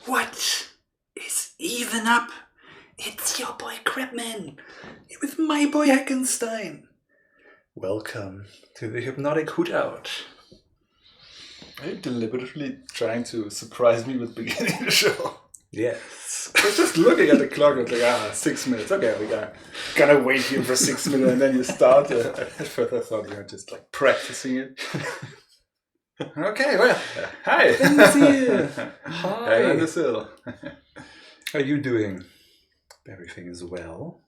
What is even up? It's your boy Crabman with my boy LATEnstein. Welcome to the Hypnotic Hootout. Are you deliberately trying to surprise me with beginning the show? Yes. I was just looking at the clock and like, 6 minutes. Okay, we're gonna wait here for 6 minutes and then you start. At first I thought you were just like practicing it. Okay, well, hi. Ben's here. Hi. Hey, Ben's. How are you doing? Everything is well.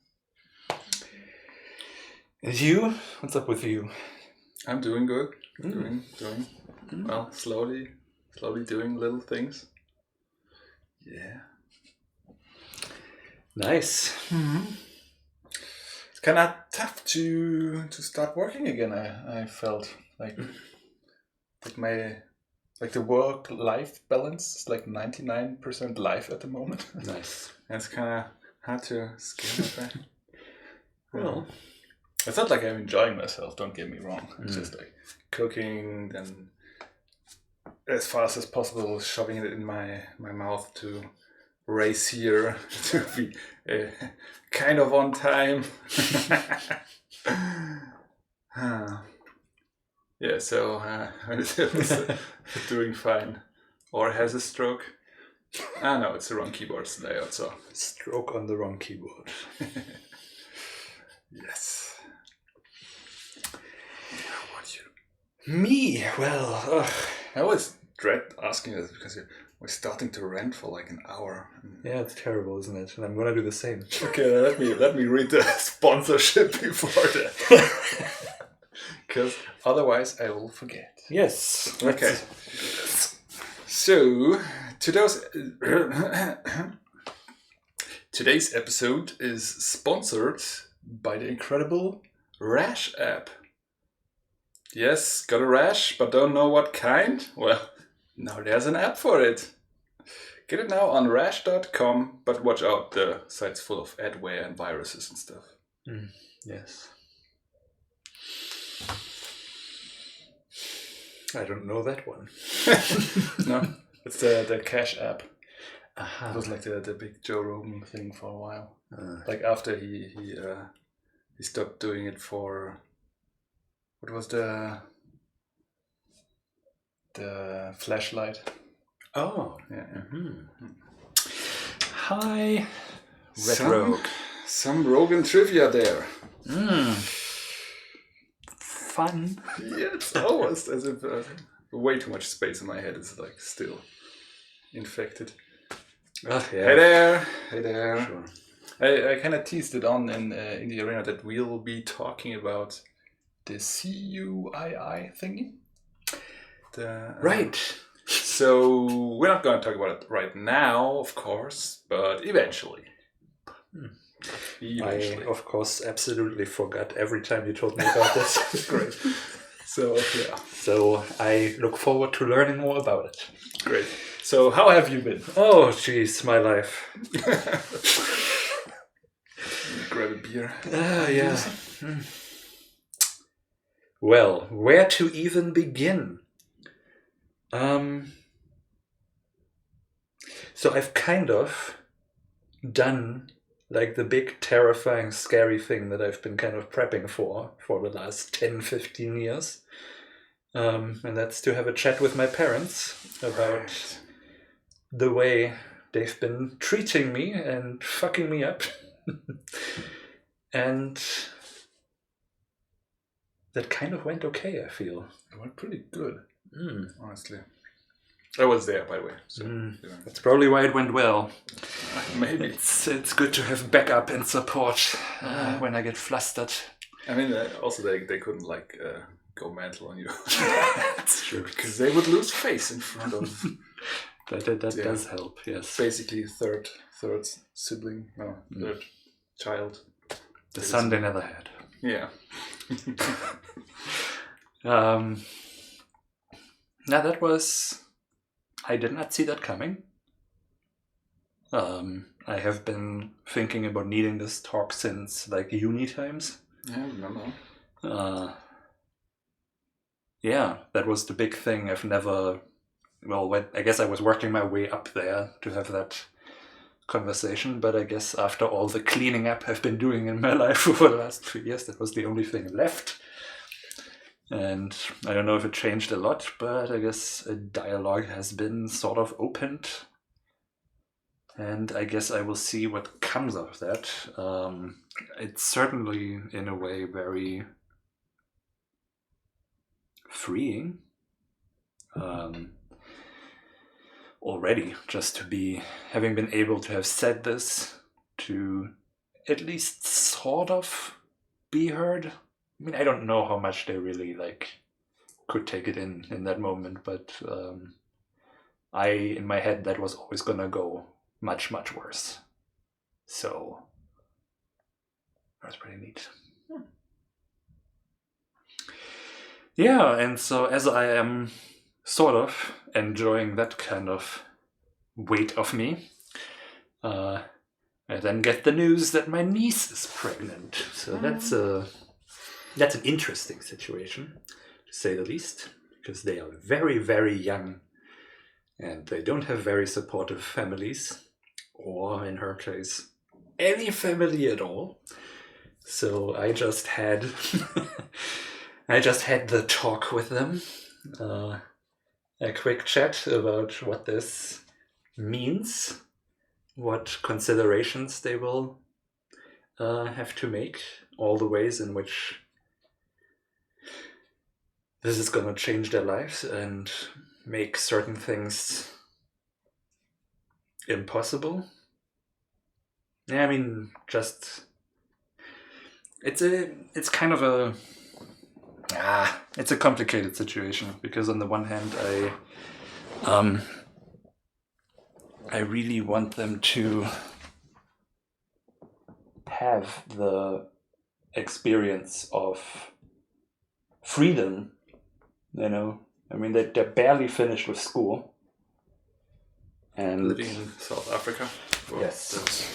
And you? What's up with you? I'm doing good. Doing. Well, slowly doing little things. Yeah. Nice. Mm-hmm. It's kind of tough to start working again. I felt like the work-life balance is like 99% life at the moment. Nice. And it's kind of hard to scale it back. Well, it's not like I'm enjoying myself. Don't get me wrong. It's just like cooking and as fast as possible shoving it in my mouth to race here to be kind of on time. Yeah, so doing fine. Or has a stroke. No, it's the wrong keyboards today also. Stroke on the wrong keyboard. Yes. How about you? Me? Well, I always dread asking this because we're starting to rant for like an hour. Yeah, it's terrible, isn't it? And I'm gonna do the same. Okay, let me read the sponsorship before that. Because otherwise I will forget. Yes. Okay. So today's episode is sponsored by the incredible Rash app. Yes, got a rash, but don't know what kind? Well, now there's an app for it. Get it now on rash.com, but watch out, the site's full of adware and viruses and stuff. Yes. I don't know that one. No, it's the Cash app. Aha. It was like the big Joe Rogan thing for a while. Like after he stopped doing it for, what was the flashlight? Oh. Yeah. Mm-hmm. Hi, Red Rogue. Some Rogan trivia there. Fun. Yeah, it's almost as if way too much space in my head is like still infected. Yeah. Hey there. Sure. I kind of teased it on in the arena that we'll be talking about the CUII thingy. Right. So we're not going to talk about it right now, of course, but eventually. I, of course, absolutely forgot every time you told me about this. Great. So, yeah. So I look forward to learning more about it. Great. So how have you been? Oh, jeez, my life. Grab a beer. Yeah. Well, where to even begin? So I've kind of done like the big, terrifying, scary thing that I've been kind of prepping for the last 10, 15 years. And that's to have a chat with my parents about the way they've been treating me and fucking me up. And that kind of went okay, I feel. It went pretty good, honestly. I was there, by the way. So, That's probably why it went well. Maybe. It's good to have backup and support when I get flustered. I mean, also they couldn't go mental on you. That's true. Because they would lose face in front of... That does help, yes. Basically third sibling, third child. The son they never had. Yeah. Now that was... I did not see that coming. I have been thinking about needing this talk since like uni times. Yeah, I remember. Yeah, that was the big thing. I've never I guess I was working my way up there to have that conversation, but I guess after all the cleaning up I've been doing in my life over the last 3 years, that was the only thing left. And I don't know if it changed a lot, but I guess a dialogue has been sort of opened. And I guess I will see what comes of that. It's certainly, in a way, very freeing. Already, just to be having been able to have said this, to at least sort of be heard. I mean, I don't know how much they really could take it in that moment, but in my head, that was always gonna go much, much worse. So that's pretty neat. Yeah, and so as I am sort of enjoying that kind of weight of me, I then get the news that my niece is pregnant. So that's an interesting situation, to say the least, because they are very, very young and they don't have very supportive families, or in her case, any family at all. So I just had the talk with them, a quick chat about what this means, what considerations they will have to make, all the ways in which this is going to change their lives and make certain things impossible. Yeah, I mean, just it's kind of it's a complicated situation, because on the one hand I really want them to have the experience of freedom, I mean, they're barely finished with school. And living in South Africa? Yes. Those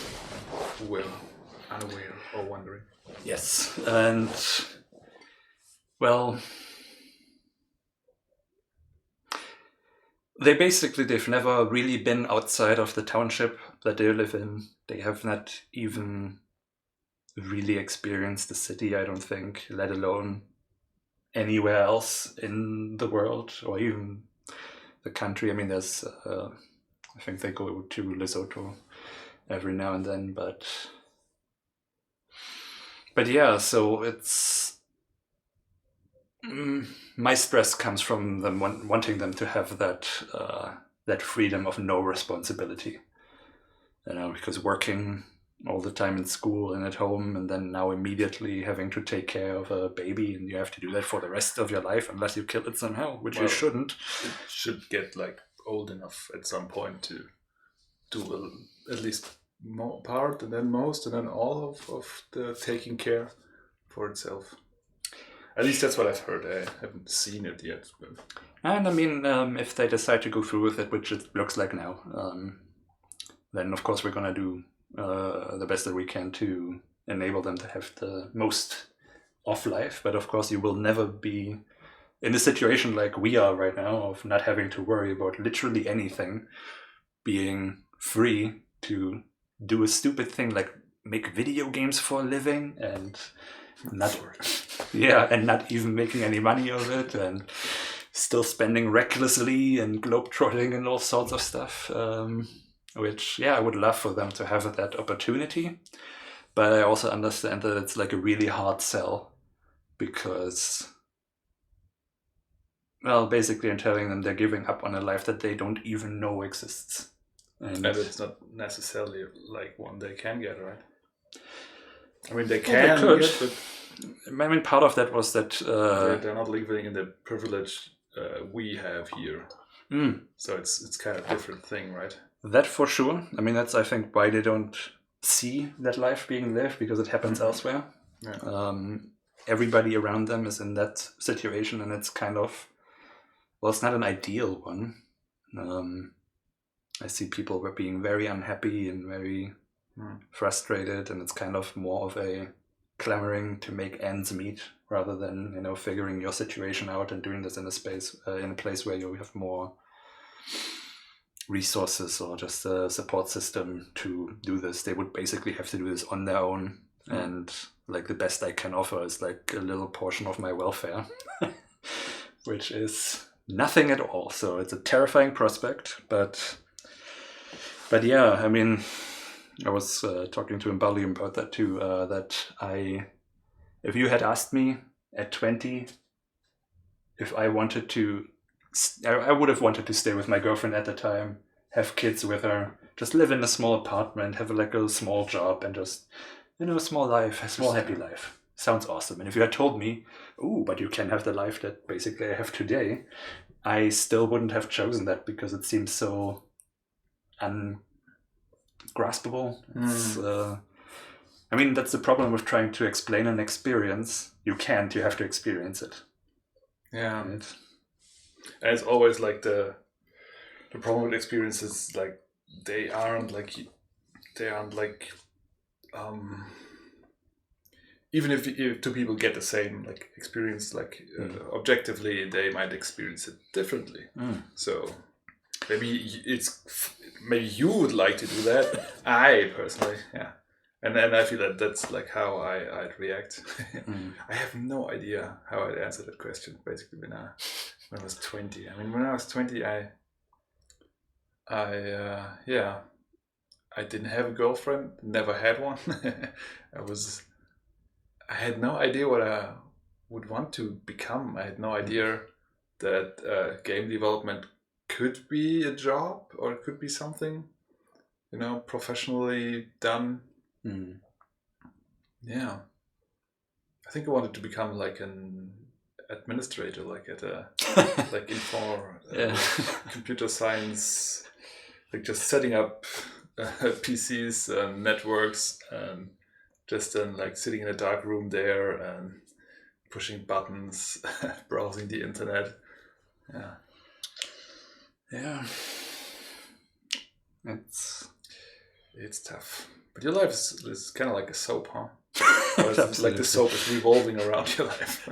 who were unaware or wondering. Yes, and well, they've never really been outside of the township that they live in. They have not even really experienced the city, I don't think, let alone anywhere else in the world or even the country. I mean, there's, I think they go to Lesotho every now and then, but yeah, so it's my stress comes from them wanting them to have that freedom of no responsibility, because working all the time in school and at home, and then now immediately having to take care of a baby, and you have to do that for the rest of your life unless you kill it somehow, which you shouldn't. It should get old enough at some point to do at least more part, and then most, and then all of the taking care for itself. At least that's what I've heard. I haven't seen it yet. But... And I mean, if they decide to go through with it, which it looks like now, then of course we're going to do the best that we can to enable them to have the most of life. But of course you will never be in a situation like we are right now, of not having to worry about literally anything, being free to do a stupid thing like make video games for a living and not even making any money of it, and still spending recklessly and globetrotting and all sorts of stuff, which I would love for them to have that opportunity. But I also understand that it's a really hard sell, because basically I'm telling them they're giving up on a life that they don't even know exists. And it's not necessarily one they can get, right? I mean, they can get, but I mean, part of that was that they're not living in the privilege we have here. So it's kind of a different thing, right? That for sure. I mean, that's, I think, why they don't see that life being lived, because it happens elsewhere. Yeah. Everybody around them is in that situation, and it's kind of, it's not an ideal one. I see people being very unhappy and very frustrated, and it's kind of more of a clamoring to make ends meet rather than figuring your situation out and doing this in a place where you have more resources or just a support system to do this. They would basically have to do this on their own. And like the best I can offer is like a little portion of my welfare, which is nothing at all. So it's a terrifying prospect, but yeah, I mean, I was talking to Mbali about that too, if you had asked me at 20 if I wanted to, I would have wanted to stay with my girlfriend at the time, have kids with her, just live in a small apartment, have like a small job, and just, a small life, a small happy life. Sounds awesome. And if you had told me, oh, but you can have the life that basically I have today, I still wouldn't have chosen that because it seems so ungraspable. It's, I mean, that's the problem with trying to explain an experience. You can't, you have to experience it. Yeah. And it's always like the problem with experiences, like they aren't like even if two people get the same like experience, like objectively, they might experience it differently. So maybe you would like to do that. I personally, and then I feel that that's like how I'd react. I have no idea how I'd answer that question. Basically, when I was 20. I mean, when I was 20, I didn't have a girlfriend. Never had one. I had no idea what I would want to become. I had no idea that game development could be a job or it could be something, professionally done. Yeah. I think I wanted to become like an administrator, like at a like computer science, like just setting up PCs and networks and just then like sitting in a dark room there and pushing buttons, browsing the internet. Yeah. It's tough. But your life is kind of like a soap, huh? It's like the soap is revolving around your life.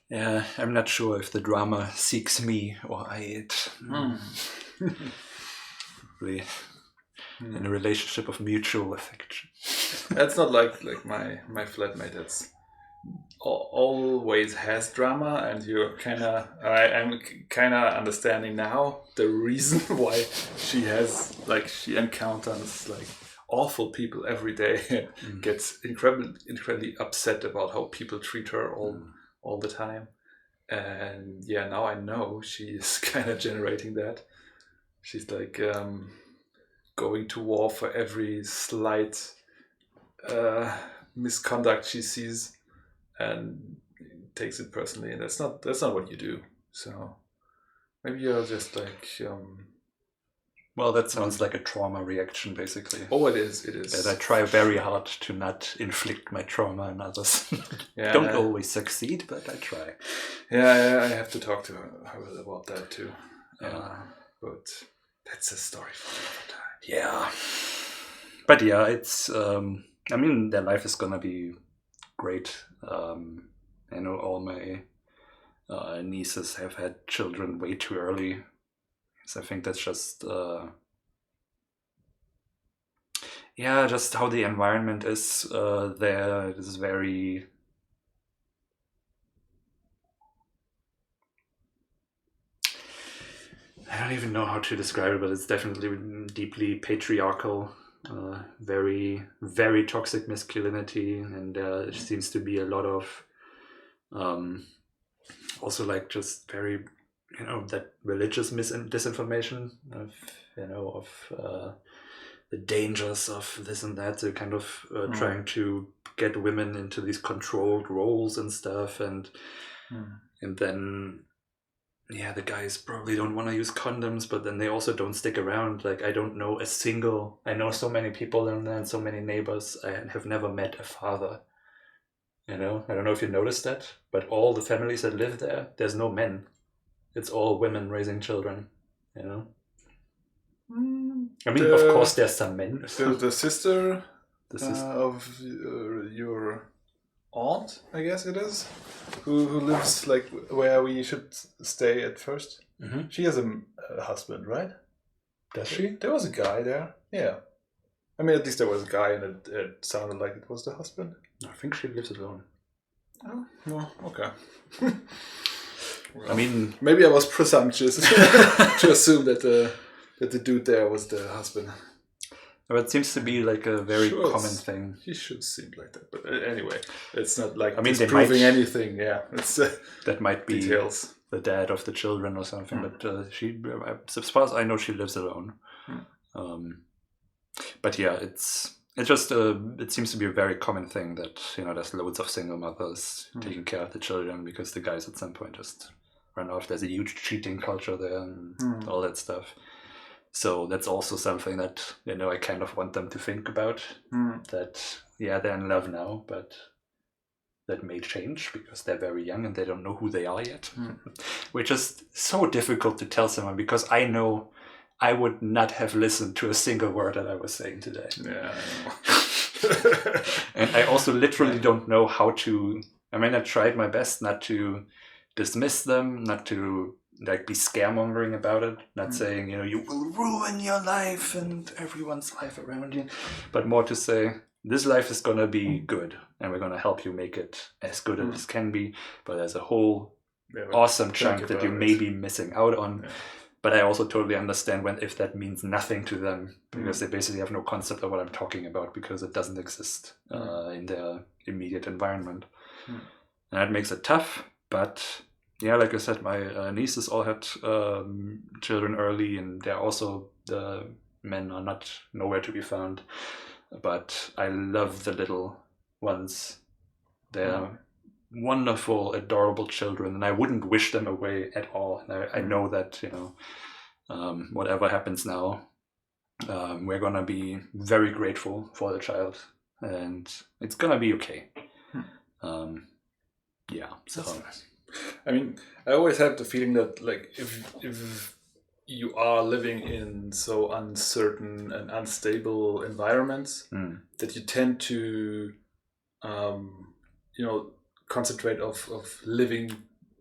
Yeah, I'm not sure if the drama seeks me or I it. Really, in a relationship of mutual affection. That's not like my flatmate. That's always has drama, and I'm kind of understanding now the reason why she encounters like awful people every day and gets incredibly upset about how people treat her all the time. And now I know she is kind of generating that. She's like going to war for every slight misconduct she sees and takes it personally, and that's not what you do. So maybe you're just like well, that sounds like a trauma reaction, basically. Oh, it is. And I try very hard to not inflict my trauma on others. Don't always succeed, but I try. Yeah, I have to talk to her about that too. But that's a story for another time. Yeah. But yeah, it's I mean, their life is gonna be great. I know all my nieces have had children way too early. So I think that's just just how the environment is there. It is very I don't even know how to describe it, but it's definitely deeply patriarchal. Very, very toxic masculinity, and there seems to be a lot of also like just very that religious disinformation of the dangers of this and that. They're kind of trying to get women into these controlled roles and stuff, and then the guys probably don't want to use condoms, but then they also don't stick around. Like I know so many people in there and so many neighbors. I have never met a father. I don't know if you noticed that, but all the families that live there, there's no men. It's all women raising children, I mean, of course, there's some men. The sister of your aunt, I guess it is, who lives like where we should stay at first. Mm-hmm. She has a a husband, right? Does she? There was a guy there. Yeah. I mean, at least there was a guy, and it sounded like it was the husband. I think she lives alone. Oh, well, okay. Well, I mean, maybe I was presumptuous to assume that the dude there was the husband. but it seems to be like a very common thing. He should seem like that, but anyway, it's not like disproving anything. Yeah, it's that might be details. The dad of the children or something. But she, as far as I know, she lives alone. But yeah, it's just it seems to be a very common thing that there's loads of single mothers taking care of the children because the guys at some point just run off. There's a huge cheating culture there and all that stuff. So that's also something that I kind of want them to think about. That they're in love now, but that may change because they're very young and they don't know who they are yet. Which is so difficult to tell someone because I know I would not have listened to a single word that I was saying today. Yeah, I know. And I also literally don't know how to. I mean, I tried my best not to dismiss them, not to be scaremongering about it, not saying, you will ruin your life and everyone's life around you, but more to say, this life is going to be good and we're going to help you make it as good as it can be, but there's a whole awesome chunk that you may be missing out on. Yeah. But I also totally understand if that means nothing to them, because they basically have no concept of what I'm talking about because it doesn't exist in their immediate environment. And that makes it tough, but yeah, like I said, my nieces all had children early, and they're also, the men are nowhere to be found. But I love the little ones. They're wonderful, adorable children, and I wouldn't wish them away at all. And I know that, whatever happens now, we're going to be very grateful for the child, and it's going to be okay. So that's nice. I mean, I always have the feeling that, like, if you are living in so uncertain and unstable environments, that you tend to, concentrate of living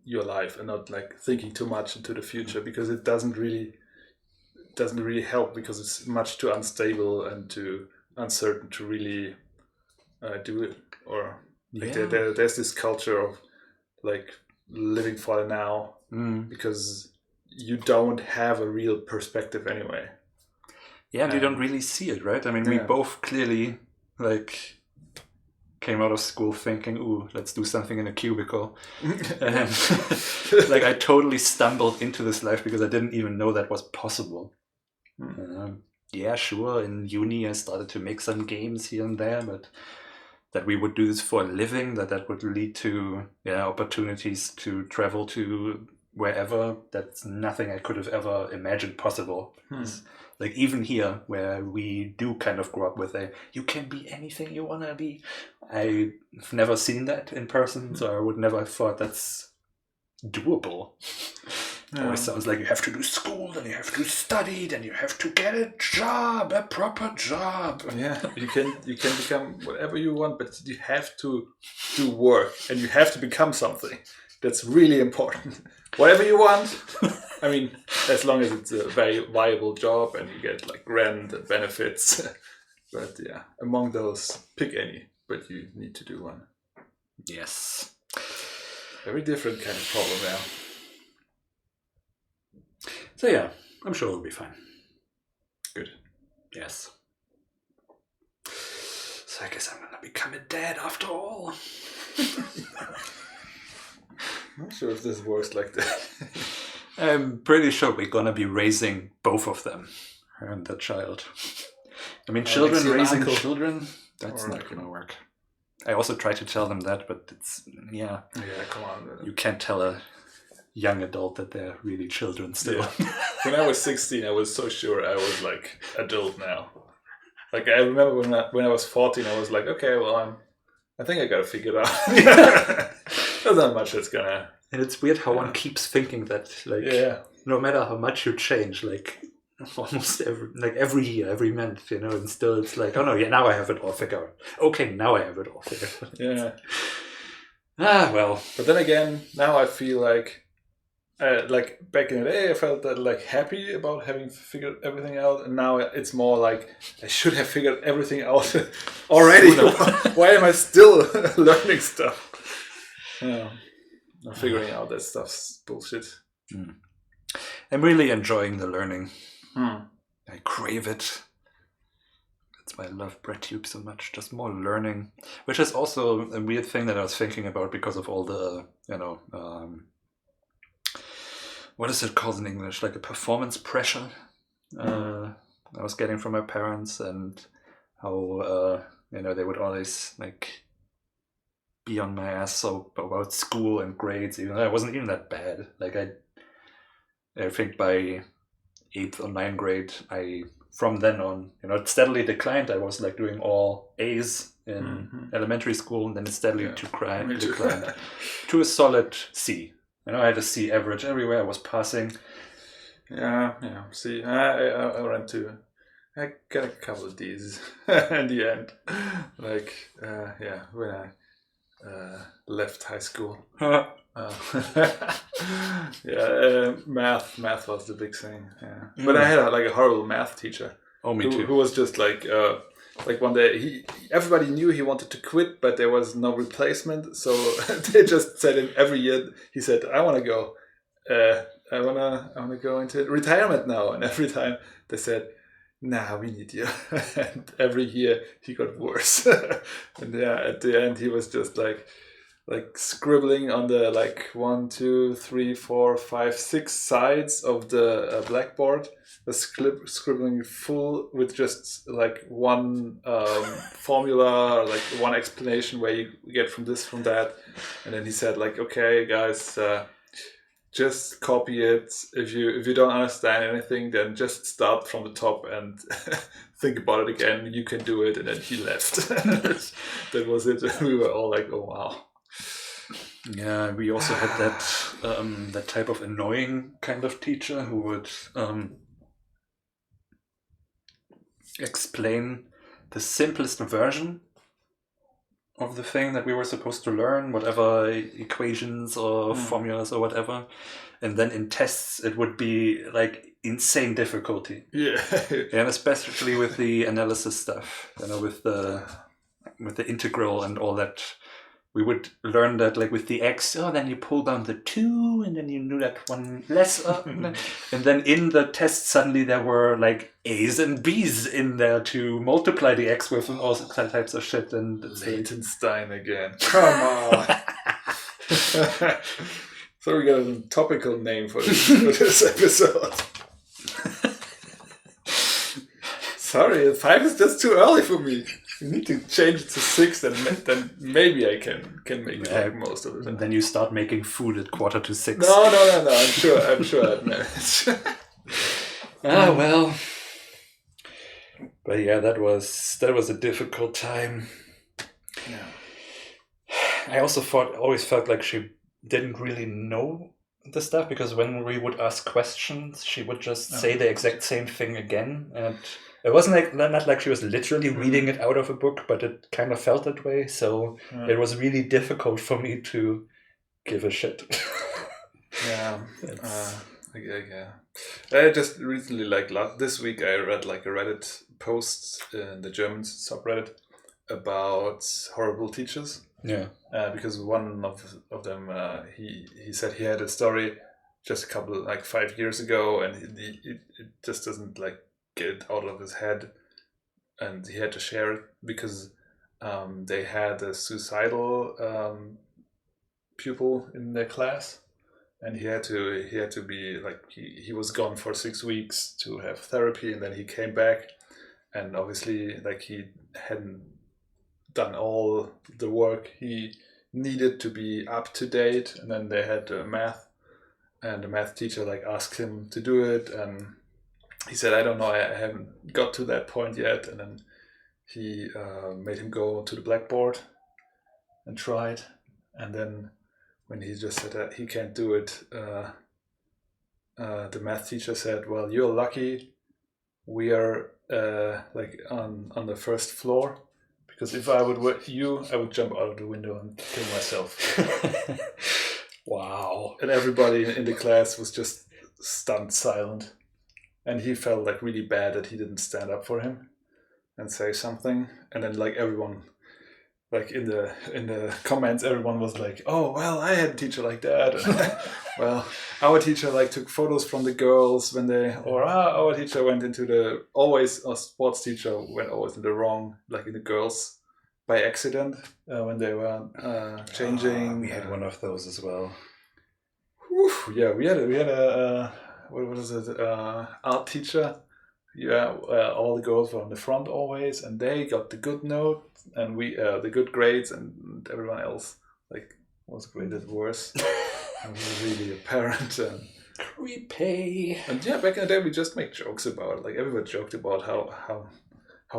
your life and not like thinking too much into the future, because it doesn't really help, because it's much too unstable and too uncertain to really do it. Or there's this culture of like living for the now, because you don't have a real perspective anyway. Yeah, and you don't really see it, right? I mean, we both clearly came out of school thinking, ooh, let's do something in a cubicle. And I totally stumbled into this life because I didn't even know that was possible. Sure, in uni I started to make some games here and there, but that we would do this for a living, that would lead to opportunities to travel to wherever, that's nothing I could have ever imagined possible. Like even here, where we do kind of grow up with you can be anything you want to be. I've never seen that in person, so I would never have thought that's doable. It always sounds like you have to do school, then you have to study, then you have to get a job, a proper job. Yeah, you can become whatever you want, but you have to do work, and you have to become something. That's really important. Whatever you want. I mean, as long as it's a very viable job and you get like rent and benefits. But yeah, among those, pick any, but you need to do one. Yes. Very different kind of problem now. So yeah, I'm sure it'll be fine. Good. Yes. So I guess I'm gonna become a dad after all. I'm not sure if this works like that. I'm pretty sure we're gonna be raising both of them, her and the child. I mean, children raising children, that's not gonna work. I also try to tell them that, but it's, Yeah, come on. You can't tell a young adult that they're really children still. Yeah. When I was 16, I was so sure I was like adult now. Like I remember when I was 14, I was like, okay, well, I think I gotta figure it out. There's not much that's gonna. And it's weird how one keeps thinking that, no matter how much you change, almost every year, every month, and still it's like, oh no, now I have it all figured out. Okay, now I have it all figured out. Yeah. Well. But then again, now I feel like like back in the day, I felt that like happy about having figured everything out, and now it's more like I should have figured everything out already. Why am I still learning stuff? Yeah, I'm figuring out that stuff's bullshit. I'm really enjoying the learning. Hmm. I crave it. That's why I love BreadTube so much. Just more learning, which is also a weird thing that I was thinking about because of all the, what is it called in English? Like a performance pressure I was getting from my parents, and how they would always like be on my ass so about school and grades, even though I wasn't even that bad. Like I think by 8th or 9th grade, I from then on, it steadily declined. I was like doing all A's in elementary school, and then it steadily declined to a solid C. I had a C average everywhere. I was passing. Yeah. See, I ran to. I got a couple of D's in the end. Like, when I left high school. Math was the big thing. Yeah, but I had a horrible math teacher. Oh, me too. Who was just like one day everybody knew he wanted to quit, but there was no replacement, so they just said him every year. He said, "I want to go. I wanna go into retirement now." And every time they said, "Nah, we need you." And every year he got worse. And at the end he was just like scribbling on the 1, 2, 3, 4, 5, 6 sides of the blackboard, the scribbling full with just one formula or one explanation where you get from this from that. And then he said "Okay guys, just copy it. If you don't understand anything, then just start from the top and think about it again. You can do it." And then he left. That was it. We were all like, "Oh wow." Yeah, we also had that type of annoying kind of teacher who would explain the simplest version of the thing that we were supposed to learn, whatever equations or formulas or whatever, and then in tests it would be insane difficulty. Yeah. And especially with the analysis stuff, with the integral and all that. We would learn that with the x, then you pull down the 2, and then you do that one less up. And then in the test, suddenly there were A's and B's in there to multiply the x with and all types of shit. And LATEnstein again. Come on. So we got a topical name for this episode. Sorry, 5 is just too early for me. You need to change it to 6, and then maybe I can make it most of it. And then you start making food at 5:45. No. I'm sure I'd manage. Well. But yeah, that was a difficult time. Yeah. I also always felt like she didn't really know the stuff, because when we would ask questions, she would just say the exact same thing again, and it wasn't not like she was literally reading it out of a book, but it kind of felt that way. So it was really difficult for me to give a shit. Yeah. I just recently, this week, I read a Reddit post in the German subreddit about horrible teachers. Yeah. Because one of them, he said he had a story just a couple 5 years ago, and it just doesn't get it out of his head, and he had to share it because they had a suicidal pupil in their class, and he had to be he was gone for 6 weeks to have therapy, and then he came back, and obviously he hadn't done all the work he needed to be up to date. And then they had math, and the math teacher asked him to do it, and he said, "I don't know, I haven't got to that point yet." And then he made him go to the blackboard and try it. And then when he just said that he can't do it, the math teacher said, "Well, you're lucky. We are on the first floor, because if I would you, I would jump out of the window and kill myself." Wow. And everybody in the class was just stunned silent. And he felt like really bad that he didn't stand up for him and say something. And then like everyone, like in the comments, everyone was like, "Oh well, I had a teacher like that." And, well, our teacher like took photos from the girls when our teacher went into our sports teacher went always in the wrong, like in the girls by accident when they were changing. We had one of those as well. Yeah, we had a what was it? Art teacher. Yeah, all the girls were on the front always, and they got the good note, and we the good grades, and everyone else like was graded worse. It was really apparent. And Creepy. And yeah, back in the day, we just make jokes about it. Like everyone joked about how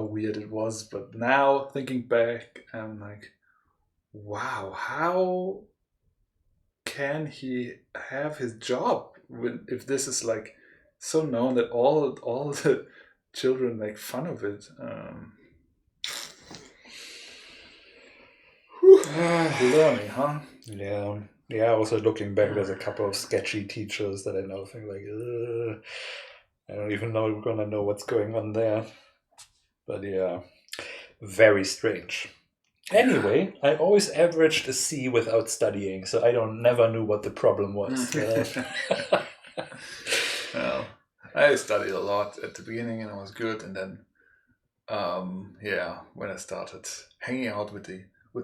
weird it was. But now thinking back, I'm like, wow, how can he have his job if this is like so known that all the children make fun of it? Learning, huh? Yeah. Yeah, also looking back, there's a couple of sketchy teachers that I now think like, I don't even know we're gonna know what's going on there. But yeah, very strange. Anyway, I always averaged a C without studying, so I never knew what the problem was. Well, I studied a lot at the beginning and it was good, and then when I started hanging out with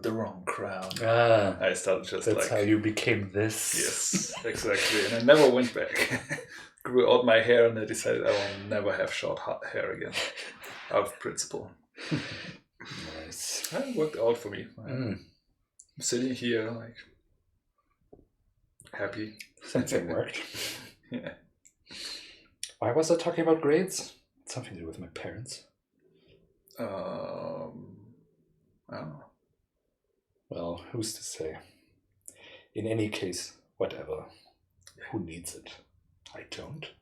the wrong crowd, I started just that's how you became this. Yes, exactly. And I never went back. Grew out my hair and I decided I will never have short hair again, out of principle. Nice. It worked out for me. I'm sitting here like happy. Something worked. Yeah. Why was I talking about grades? Something to do with my parents. I don't know. Well, who's to say? In any case, whatever. Who needs it? I don't.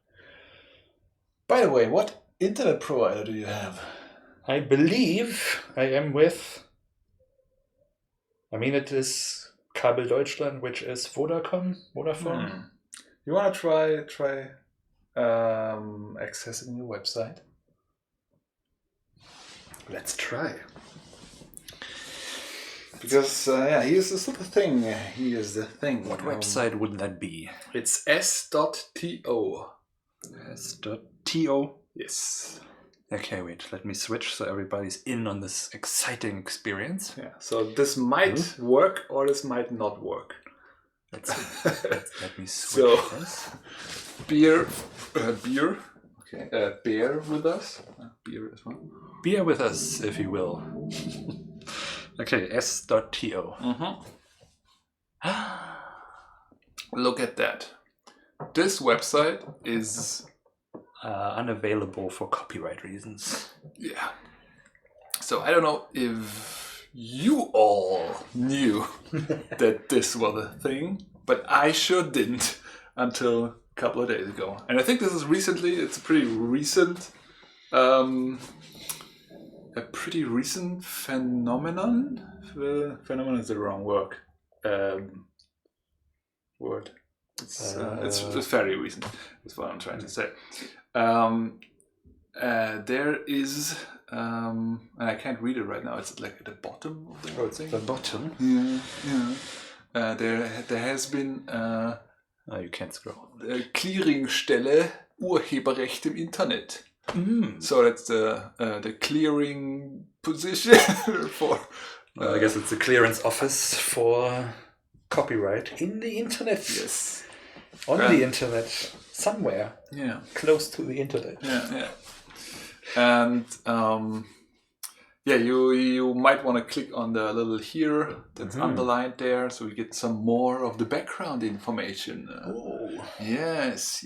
By the way, what internet provider do you have? I believe I am with... it is Kabel Deutschland, which is Vodafone. You want to try accessing the website? Let's try. Because here's this little thing. Here's the thing. What website would that be? It's s.to. S.to? Yes. Okay, wait. Let me switch so everybody's in on this exciting experience. Yeah. So this might work or this might not work. Let me switch this. Beer. Okay. Bear with us. Beer as well. Beer with us, if you will. Okay, s.to. Look at that. This website is unavailable for copyright reasons. Yeah. So I don't know if you all knew that this was a thing, but I sure didn't until a couple of days ago. And I think this is recently. It's a pretty recent phenomenon. Phenomenon is the wrong word. It's very recent. That's what I'm trying to say. There is, and I can't read it right now. It's like at the bottom of the thing. The bottom. Yeah. There has been. You can't scroll. Clearingstelle Urheberrecht im Internet. So that's the clearing position for. I guess it's the clearance office for copyright in the internet. Yes. On the internet, somewhere. Yeah. Close to the internet. Yeah. And you might want to click on the little here that's underlined there, so we get some more of the background information. Yes.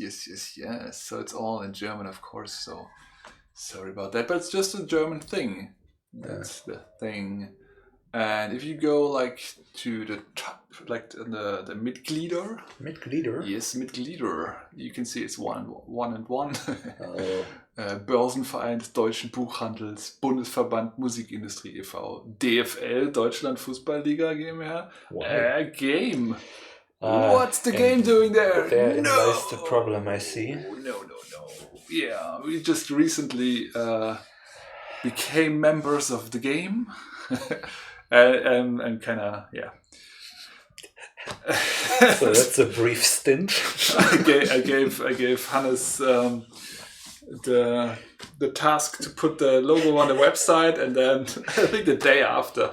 So it's all in German, of course. So sorry about that, but it's just a German thing. That's the thing. And if you go like to the top, like the Mitglieder. Mitglieder? Yes, Mitglieder. You can see it's one and one. Börsenverein des Deutschen Buchhandels, Bundesverband Musikindustrie e.V., DFL, Deutschland Fußballliga GmbH, Game. What's the game doing there? Therein lies the problem, I see. No. Yeah, we just recently became members of the game. and kind of, yeah. So that's a brief stint. I gave Hannes the task to put the logo on the website, and then I think the day after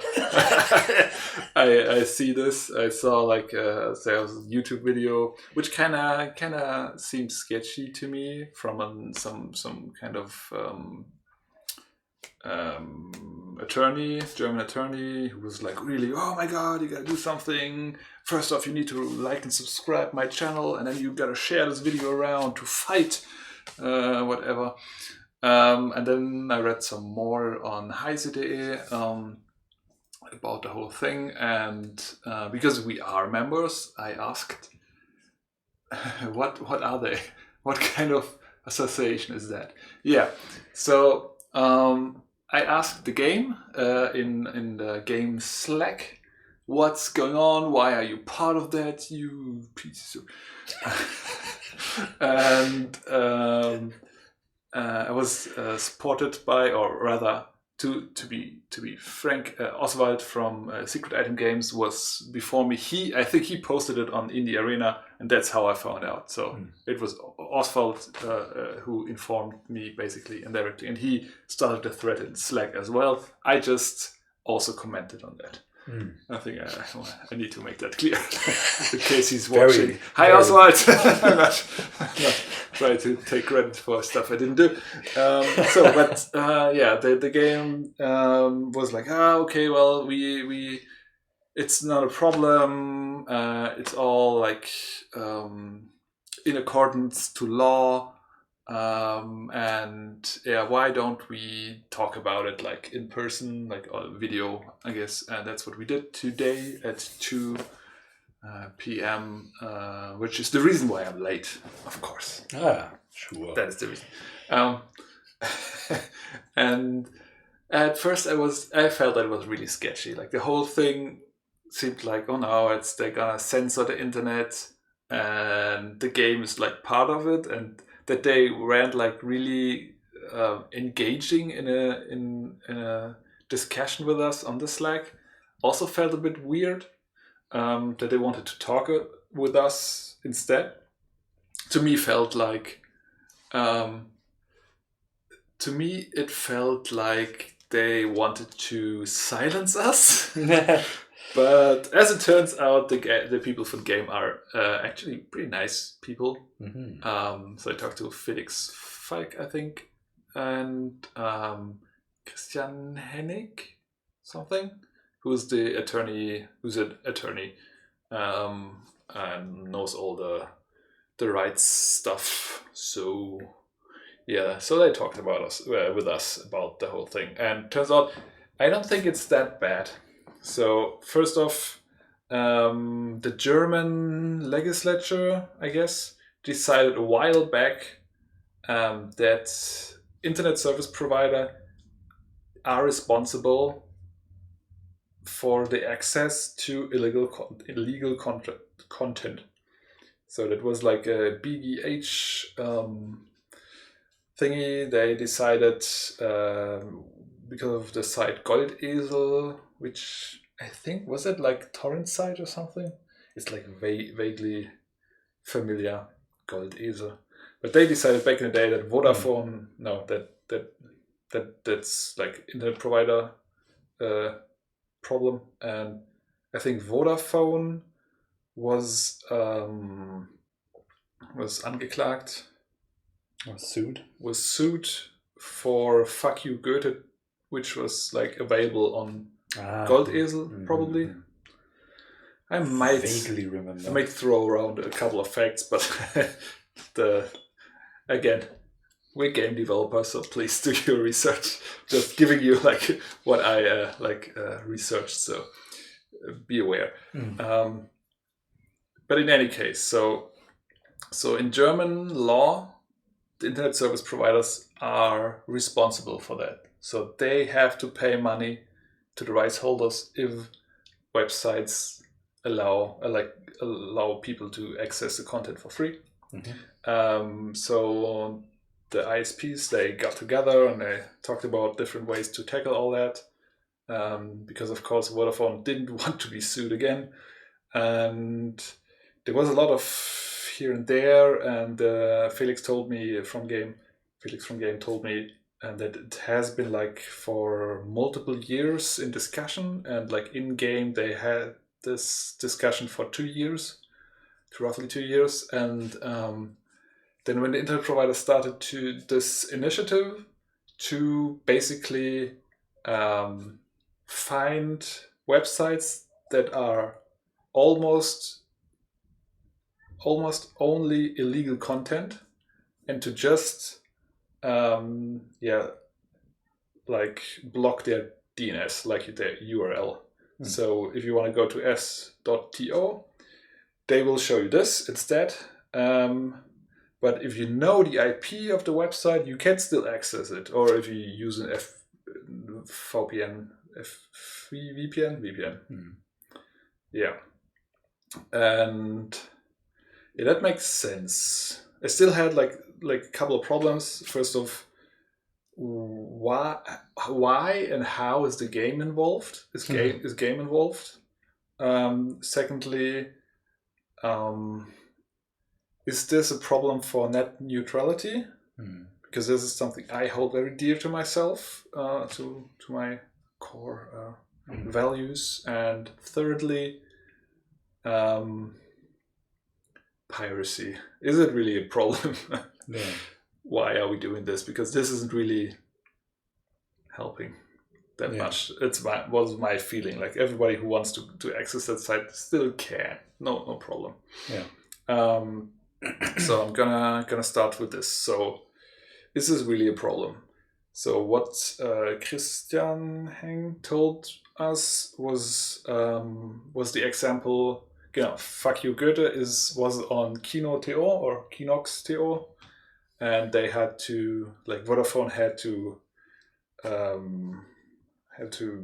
I see this, I saw like there was a YouTube video which kind of seemed sketchy to me from some kind of German attorney, who was like, really, oh my god, you gotta do something. First off, you need to like and subscribe my channel, and then you gotta share this video around to fight whatever. And then I read some more on heise.de about the whole thing, and because we are members, I asked, what are they? What kind of association is that? Yeah, so I asked the game in the game Slack, what's going on? Why are you part of that, you piece of... And I was supported by, or rather, to be frank, Oswald from Secret Item Games was before me. I think he posted it on Indie Arena, and that's how I found out. So it was Oswald who informed me basically indirectly, and he started a thread in Slack as well. I just also commented on that. I think I need to make that clear in case he's watching. Hi, Oswald. I'm not trying to take credit for stuff I didn't do. The game was like, okay, well, we it's not a problem. It's all like in accordance to law. And yeah, why don't we talk about it like in person, like on video, I guess. And that's what we did today at 2 p.m., which is the reason why I'm late, of course. Sure. That is the reason. And at first I felt that it was really sketchy. Like the whole thing seemed like, oh no, they're gonna censor the internet, and the game is like part of it, and that they ran like really engaging in a discussion with us on the Slack also felt a bit weird. That they wanted to talk with us instead. To me, it felt like they wanted to silence us. But as it turns out, the people from the game are actually pretty nice people. So I talked to Felix Falk, I think, and Christian Hennig, something, who's an attorney, and knows all the rights stuff. So yeah, so they talked about us with us about the whole thing, and turns out I don't think it's that bad. So first off, the German legislature, I guess, decided a while back that internet service provider are responsible for the access to illegal content. So that was like a BGH thingy. They decided because of the site Goldesel, which I think, was it like torrent site or something? It's like vaguely familiar, Goldesel. But they decided back in the day that Vodafone, that's like internet provider problem, and I think Vodafone was angeklagt, was sued for Fuck You Goethe, which was like available on Goldesel, probably. I might vaguely remember. I might throw around a couple of facts, but again, we're game developers, so please do your research. Just giving you like what I researched, so be aware. But in any case, so in German law, the internet service providers are responsible for that. So they have to pay money to the rights holders if websites allow people to access the content for free. So the ISPs, they got together and they talked about different ways to tackle all that. Because of course Vodafone didn't want to be sued again, and there was a lot of here and there. And Felix from Game told me, and that it has been like for multiple years in discussion, and like in game they had this discussion for 2 years, roughly 2 years, and then when the internet provider started to this initiative to basically find websites that are almost only illegal content, and to just like block their DNS, like their URL. So if you want to go to s.to, they will show you this instead. But if you know the IP of the website, you can still access it. Or if you use an VPN. Yeah. And that makes sense. I still had like a couple of problems. First of, why and how is the game involved? Is game involved? Secondly, is this a problem for net neutrality? Because this is something I hold very dear to myself, to my core values. And thirdly, piracy. Is it really a problem? Yeah. Why are we doing this? Because this isn't really helping that much. Was my feeling. Like everybody who wants to access that site still can. No problem. Yeah. So I'm gonna start with this. So this is really a problem. So what Christian Heng told us was the example. Fuck you Goethe was on Kino.to or Kinox.to, and they had to, like, Vodafone had to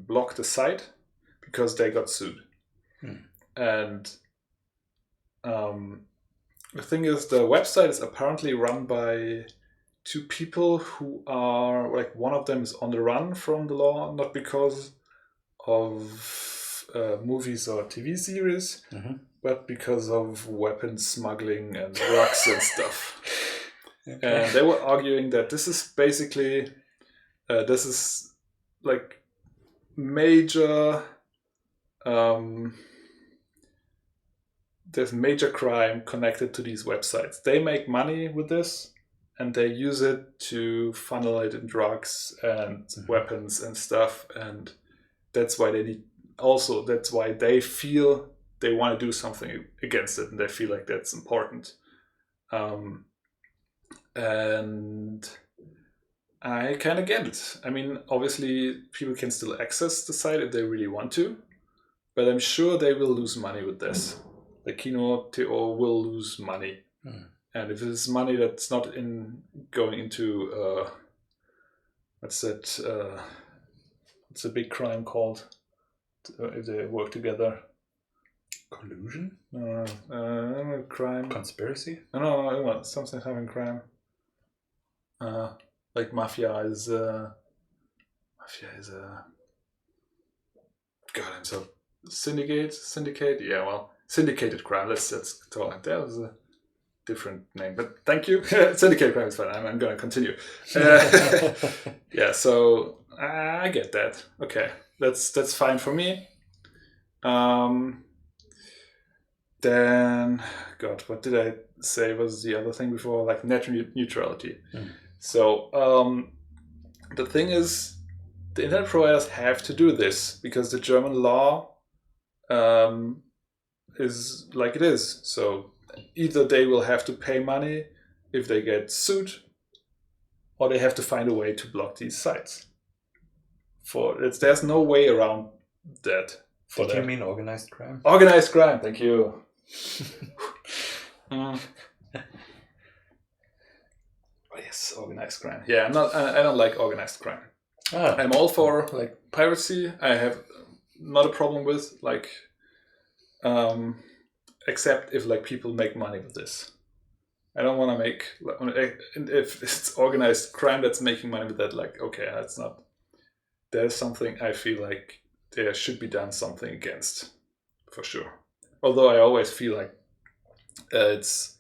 block the site because they got sued. And the thing is, the website is apparently run by 2 people who are, like, one of them is on the run from the law, not because of movies or TV series, but because of weapons smuggling and drugs and stuff. Okay. And they were arguing that this is basically, like major, there's major crime connected to these websites. They make money with this, and they use it to funnel it in drugs and weapons and stuff, and that's why that's why they feel they want to do something against it, and they feel like that's important. And I kind of get it. I mean, obviously, people can still access the site if they really want to, but I'm sure they will lose money with this. The Kino.to will lose money. And if it's money that's not going into, what's a big crime called? If they work together. Collusion? Crime. Conspiracy? No, something having crime. Like mafia is God, I'm so syndicate. Yeah, well, syndicated crime. Let's talk like that. Was a different name, but thank you. Syndicated crime is fine. I'm going to continue. Yeah, so I get that. Okay, that's fine for me. Then, God, what did I say was the other thing before? Like net neutrality. So the thing is, the internet providers have to do this because the German law is like it is. So either they will have to pay money if they get sued, or they have to find a way to block these sites. There's no way around that. Did you mean organized crime? Organized crime, thank you. Oh yes, organized crime. Yeah, I don't like organized crime. I'm all for like piracy. I have not a problem with like except if like people make money with this. I don't want to make, and if it's organized crime that's making money with that, like, okay, that's not, there's something I feel like there should be done something against, for sure. Although I always feel like it's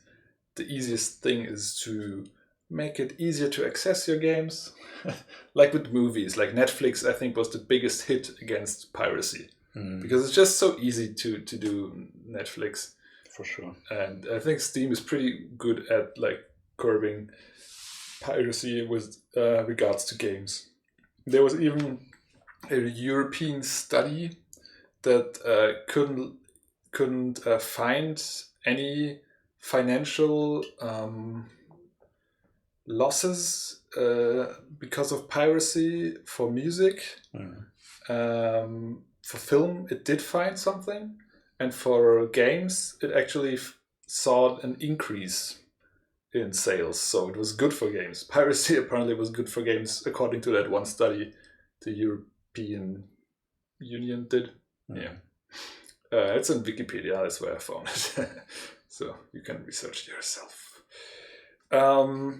the easiest thing is to make it easier to access your games. Like with movies, like Netflix, I think was the biggest hit against piracy because it's just so easy to do Netflix. For sure. And I think Steam is pretty good at like curbing piracy with regards to games. There was even a European study that couldn't find any financial losses because of piracy for music. For film, it did find something, and for games, it actually saw an increase in sales. So it was good for games. Piracy apparently was good for games, according to that one study the European Union did. Yeah. It's on Wikipedia, that's where I found it. So you can research it yourself. Where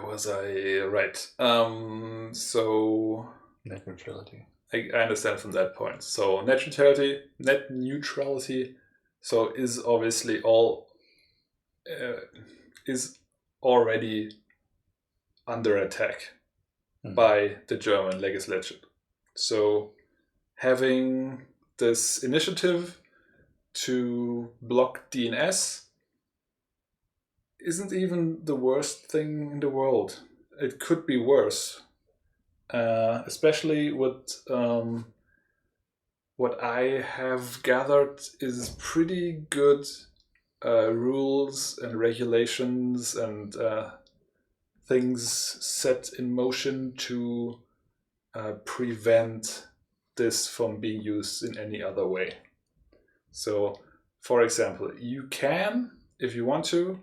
was I? Right. So net neutrality. I understand from that point. So net neutrality, so is obviously is already under attack by the German legislature. So having this initiative to block DNS isn't even the worst thing in the world. It could be worse. Especially with what I have gathered is pretty good rules and regulations and things set in motion to prevent this from being used in any other way. So, for example, you can, if you want to,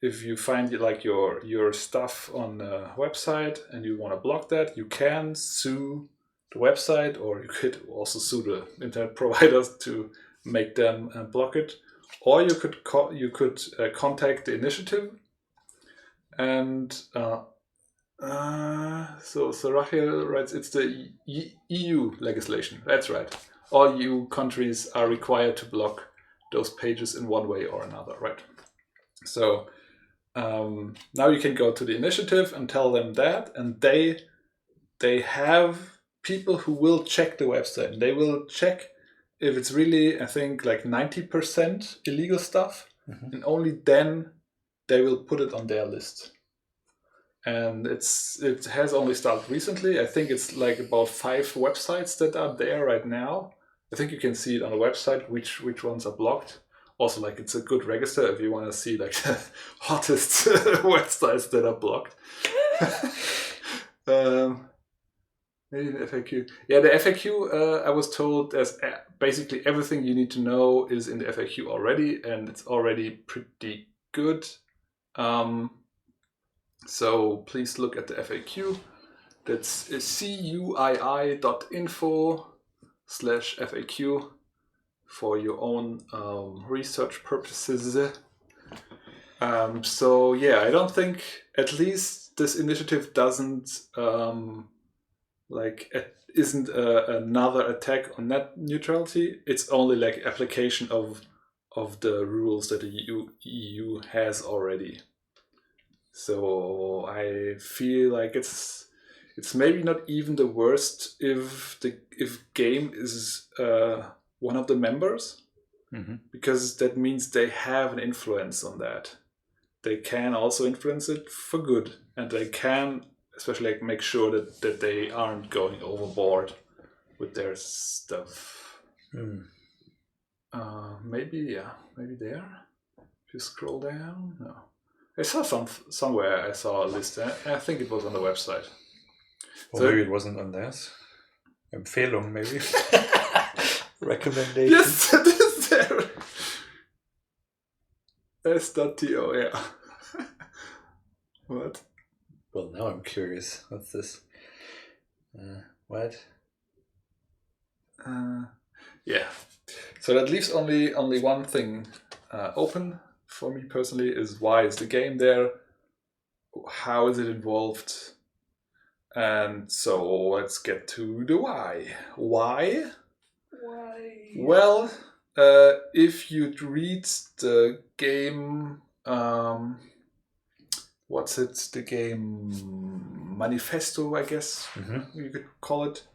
if you find like your stuff on a website and you want to block that, you can sue the website, or you could also sue the internet providers to make them block it, or you could contact the initiative. And so Rachel writes, it's the EU legislation. That's right. All EU countries are required to block those pages in one way or another, right? So now you can go to the initiative and tell them that, and they have people who will check the website, and they will check if it's really, I think, like 90% illegal stuff, and only then they will put it on their list. And it has only started recently. I think it's like about 5 websites that are there right now. I think you can see it on the website which ones are blocked. Also, like, it's a good register if you want to see like the hottest websites that are blocked. Maybe the FAQ. Yeah, the FAQ, I was told there's basically everything you need to know is in the FAQ already, and it's already pretty good. So please look at the FAQ. That's cuii.info/FAQ for your own research purposes. So yeah, I don't think, at least this initiative doesn't isn't another attack on net neutrality. It's only like application of the rules that the EU has already. So I feel like it's maybe not even the worst if game is one of the members, because that means they have an influence on that. They can also influence it for good, and they can especially like make sure that they aren't going overboard with their stuff. Maybe there. If you scroll down, no. I saw somewhere. I saw a list. I think it was on the website. Or so, maybe it wasn't on theirs. Empfehlung, maybe. Recommendation. Yes, it is there. S.to, yeah. What? Well, now I'm curious. What's this? What? Yeah. So that leaves only one thing open for me personally, is why is the game there? How is it involved? And so let's get to the why. Why? Why? Well, if you'd read the game, what's it? The game manifesto, I guess you could call it.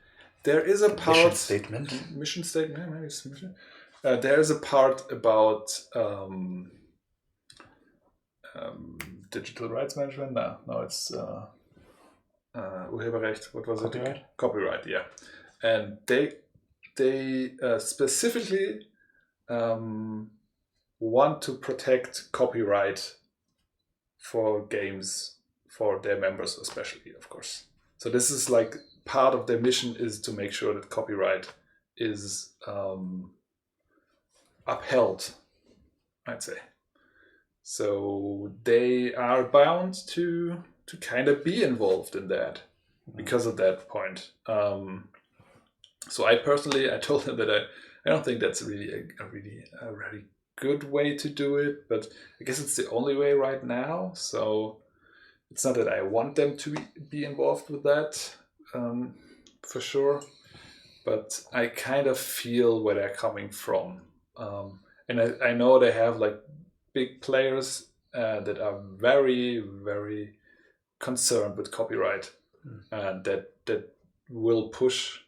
There is a part. Mission statement. Mission statement. Yeah, maybe it's mission. There is a part about digital rights management. No, it's Urheberrecht. What was Copyright? it? Copyright. Yeah, and they specifically want to protect copyright for games for their members, especially, of course. So this is like part of their mission, is to make sure that copyright is upheld, I'd say. So they are bound to kind of be involved in that because of that point. So I told them that I don't think that's really a really good way to do it, but I guess it's the only way right now. So it's not that I want them to be involved with that, for sure, but I kind of feel where they're coming from. And I know they have like big players that are very, very concerned with copyright, and that will push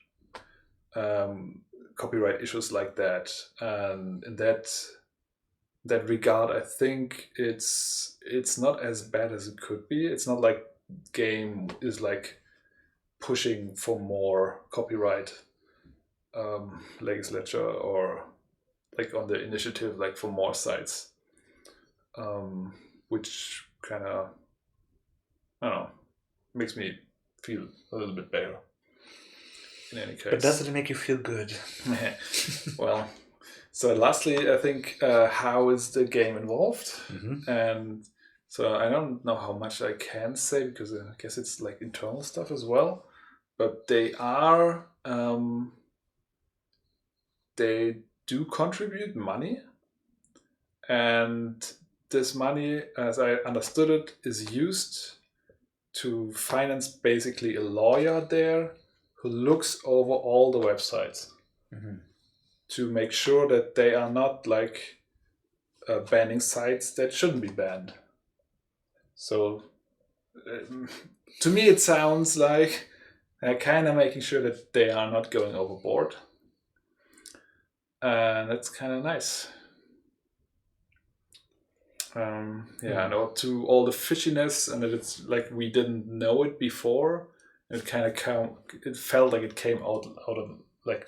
copyright issues like that. And in that regard, I think it's not as bad as it could be. It's not like game is like pushing for more copyright legislature, or like on the initiative, like for more sites, which kind of, I don't know, makes me feel a little bit better. In any case, but does it make you feel good? Well, so lastly, I think how is the game involved? And so I don't know how much I can say, because I guess it's like internal stuff as well. But they are they do contribute money, and this money, as I understood it, is used to finance basically a lawyer there who looks over all the websites to make sure that they are not like banning sites that shouldn't be banned. So to me it sounds like they're kind of making sure that they are not going overboard, and that's kind of nice. Yeah, and to all the fishiness, and that it's like we didn't know it before. It kind of it felt like it came out of like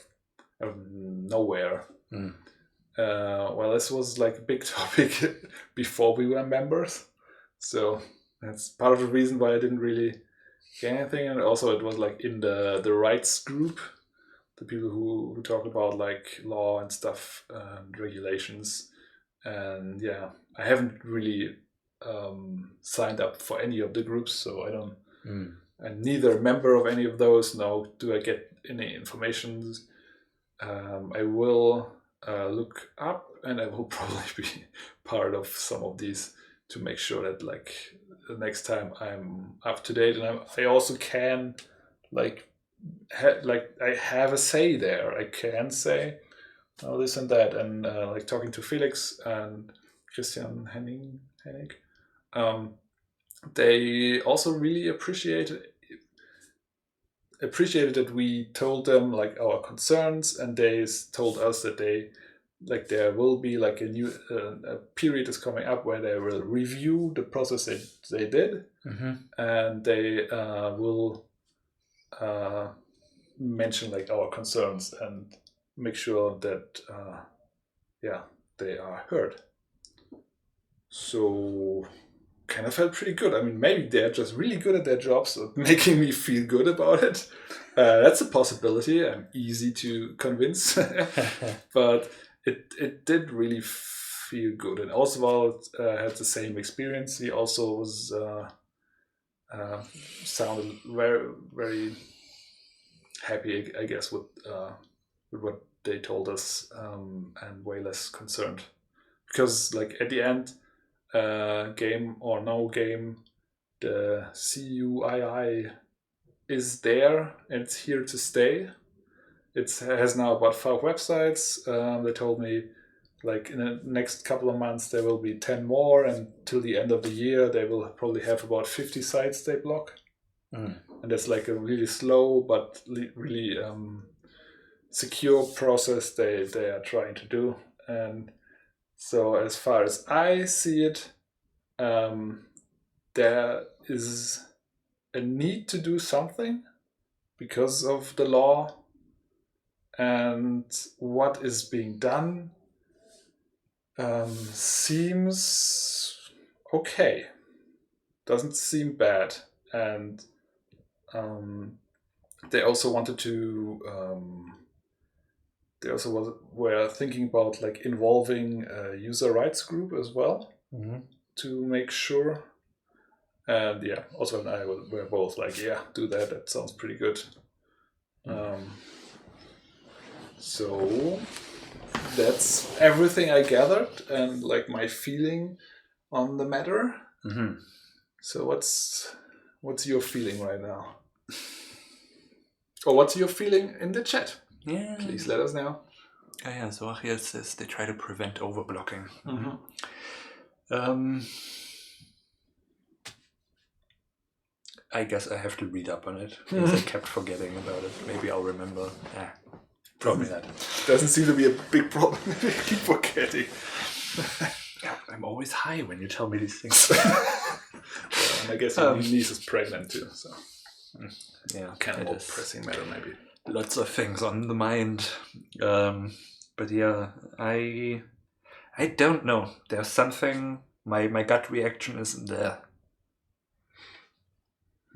out of nowhere. Well, this was like a big topic before we were members, so that's part of the reason why I didn't really get anything. And also it was like in the rights group, the people who talk about like law and stuff and regulations. And yeah, I haven't really signed up for any of the groups, so I don't. I'm neither a member of any of those, nor do I get any information. I will look up, and I will probably be part of some of these to make sure that like the next time I'm up to date, and I also can like I have a say there. I can say this and that, and like talking to Felix and Christian Henning, they also really appreciated that we told them like our concerns, and they told us that they like there will be like a new a period is coming up where they will review the process they did, and they will mention like our concerns and make sure that they are heard. So kind of felt pretty good. I mean, maybe they're just really good at their jobs, making me feel good about it. That's a possibility. I'm easy to convince, but it did really feel good. And Oswald had the same experience. He also was sounded very, very happy, I guess, with with what they told us, and way less concerned. Because like at the end, game or no game, the CUII is there and it's here to stay. It has now about 5 websites. They told me like in the next couple of months there will be 10 more, and till the end of the year they will probably have about 50 sites they block. And that's like a really slow but really secure process they are trying to do. And so as far as I see it, there is a need to do something because of the law, and what is being done seems okay. Doesn't seem bad. And they also wanted to they also were thinking about like involving a user rights group as well, to make sure. And yeah, also and I were both like, yeah, do that. That sounds pretty good. So that's everything I gathered and like my feeling on the matter. So what's your feeling right now? Or what's your feeling in the chat? Yeah. Please let us know. Oh, yeah, so Achiel says they try to prevent overblocking. I guess I have to read up on it because I kept forgetting about it. Maybe I'll remember. Probably not. Doesn't seem to be a big problem if you keep forgetting. Yeah, I'm always high when you tell me these things. And I guess your niece is pregnant too, so yeah, kind of more pressing matter maybe. Lots of things on the mind, but yeah, I don't know. There's something. My gut reaction isn't there.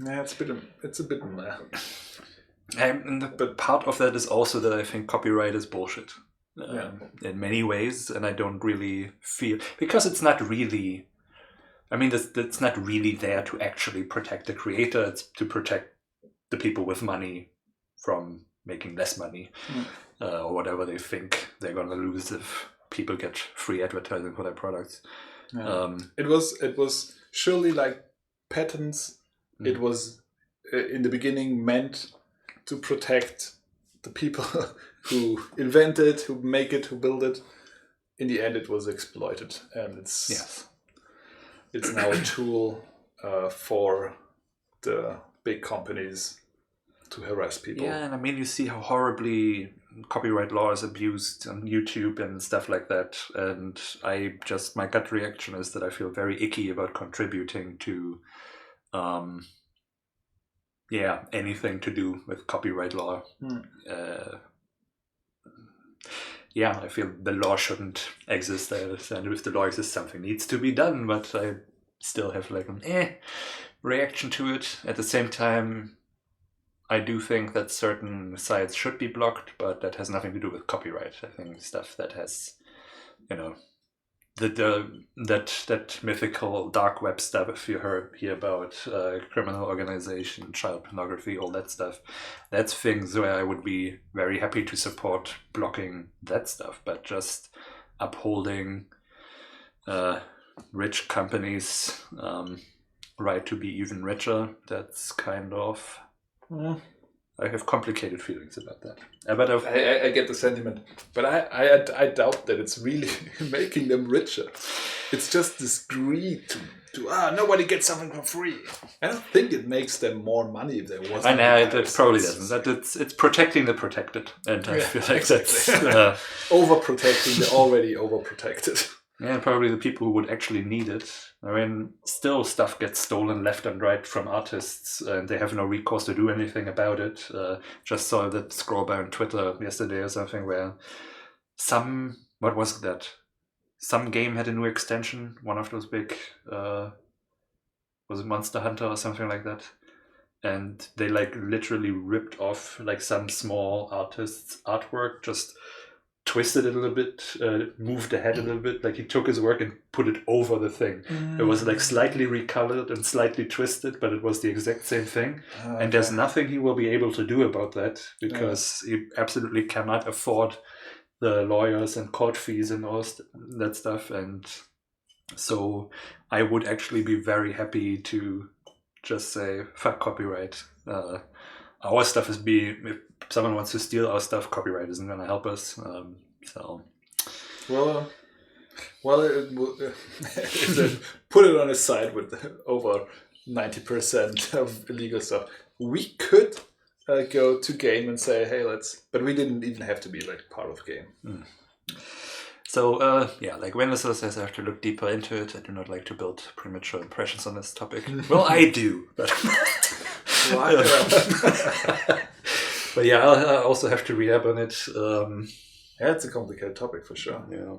Yeah, it's a bit meh. But part of that is also that I think copyright is bullshit in many ways, and I don't really feel, because it's not really. I mean, it's not really there to actually protect the creator. It's to protect the people with money from making less money, or whatever they think they're gonna lose if people get free advertising for their products. It was surely like patents. It was in the beginning meant to protect the people who invent it, who make it, who build it. In the end, it was exploited, and it's now a tool for the big companies to harass people. Yeah, and I mean, you see how horribly copyright law is abused on YouTube and stuff like that. And my gut reaction is that I feel very icky about contributing to, anything to do with copyright law. I feel the law shouldn't exist. I understand if the law exists, something needs to be done, but I still have like an reaction to it. At the same time, I do think that certain sites should be blocked, but that has nothing to do with copyright. I think stuff that has, that mythical dark web stuff, if you hear about criminal organization, child pornography, all that stuff, that's things where I would be very happy to support blocking that stuff, but just upholding rich companies' right to be even richer, that's kind of... I have complicated feelings about that. But I get the sentiment, but I doubt that it's really making them richer. It's just this greed to nobody gets something for free. I don't think it makes them more money if there wasn't. I know it probably doesn't. It's protecting the protected, and I feel like that's overprotecting the already overprotected. Yeah, probably the people who would actually need it. I mean, still stuff gets stolen left and right from artists, and they have no recourse to do anything about it. Just saw that scroll by on Twitter yesterday or something where what was that? Some game had a new extension, one of those big, was it Monster Hunter or something like that? And they like literally ripped off like some small artist's artwork, just twisted it a little bit, moved the head a little bit. Like he took his work and put it over the thing. It was like slightly recolored and slightly twisted, but it was the exact same thing. Okay. And there's nothing he will be able to do about that because he absolutely cannot afford the lawyers and court fees and all that stuff. And so I would actually be very happy to just say, fuck copyright. Our stuff is if someone wants to steal our stuff, copyright isn't going to help us. So, well, put it on his side with over 90% of illegal stuff. We could go to game and say, hey, but we didn't even have to be like part of game. So, like Wendelso says, I have to look deeper into it. I do not like to build premature impressions on this topic. Well, I do. But, but yeah, I also have to read up on it. Yeah, it's a complicated topic for sure. Yeah.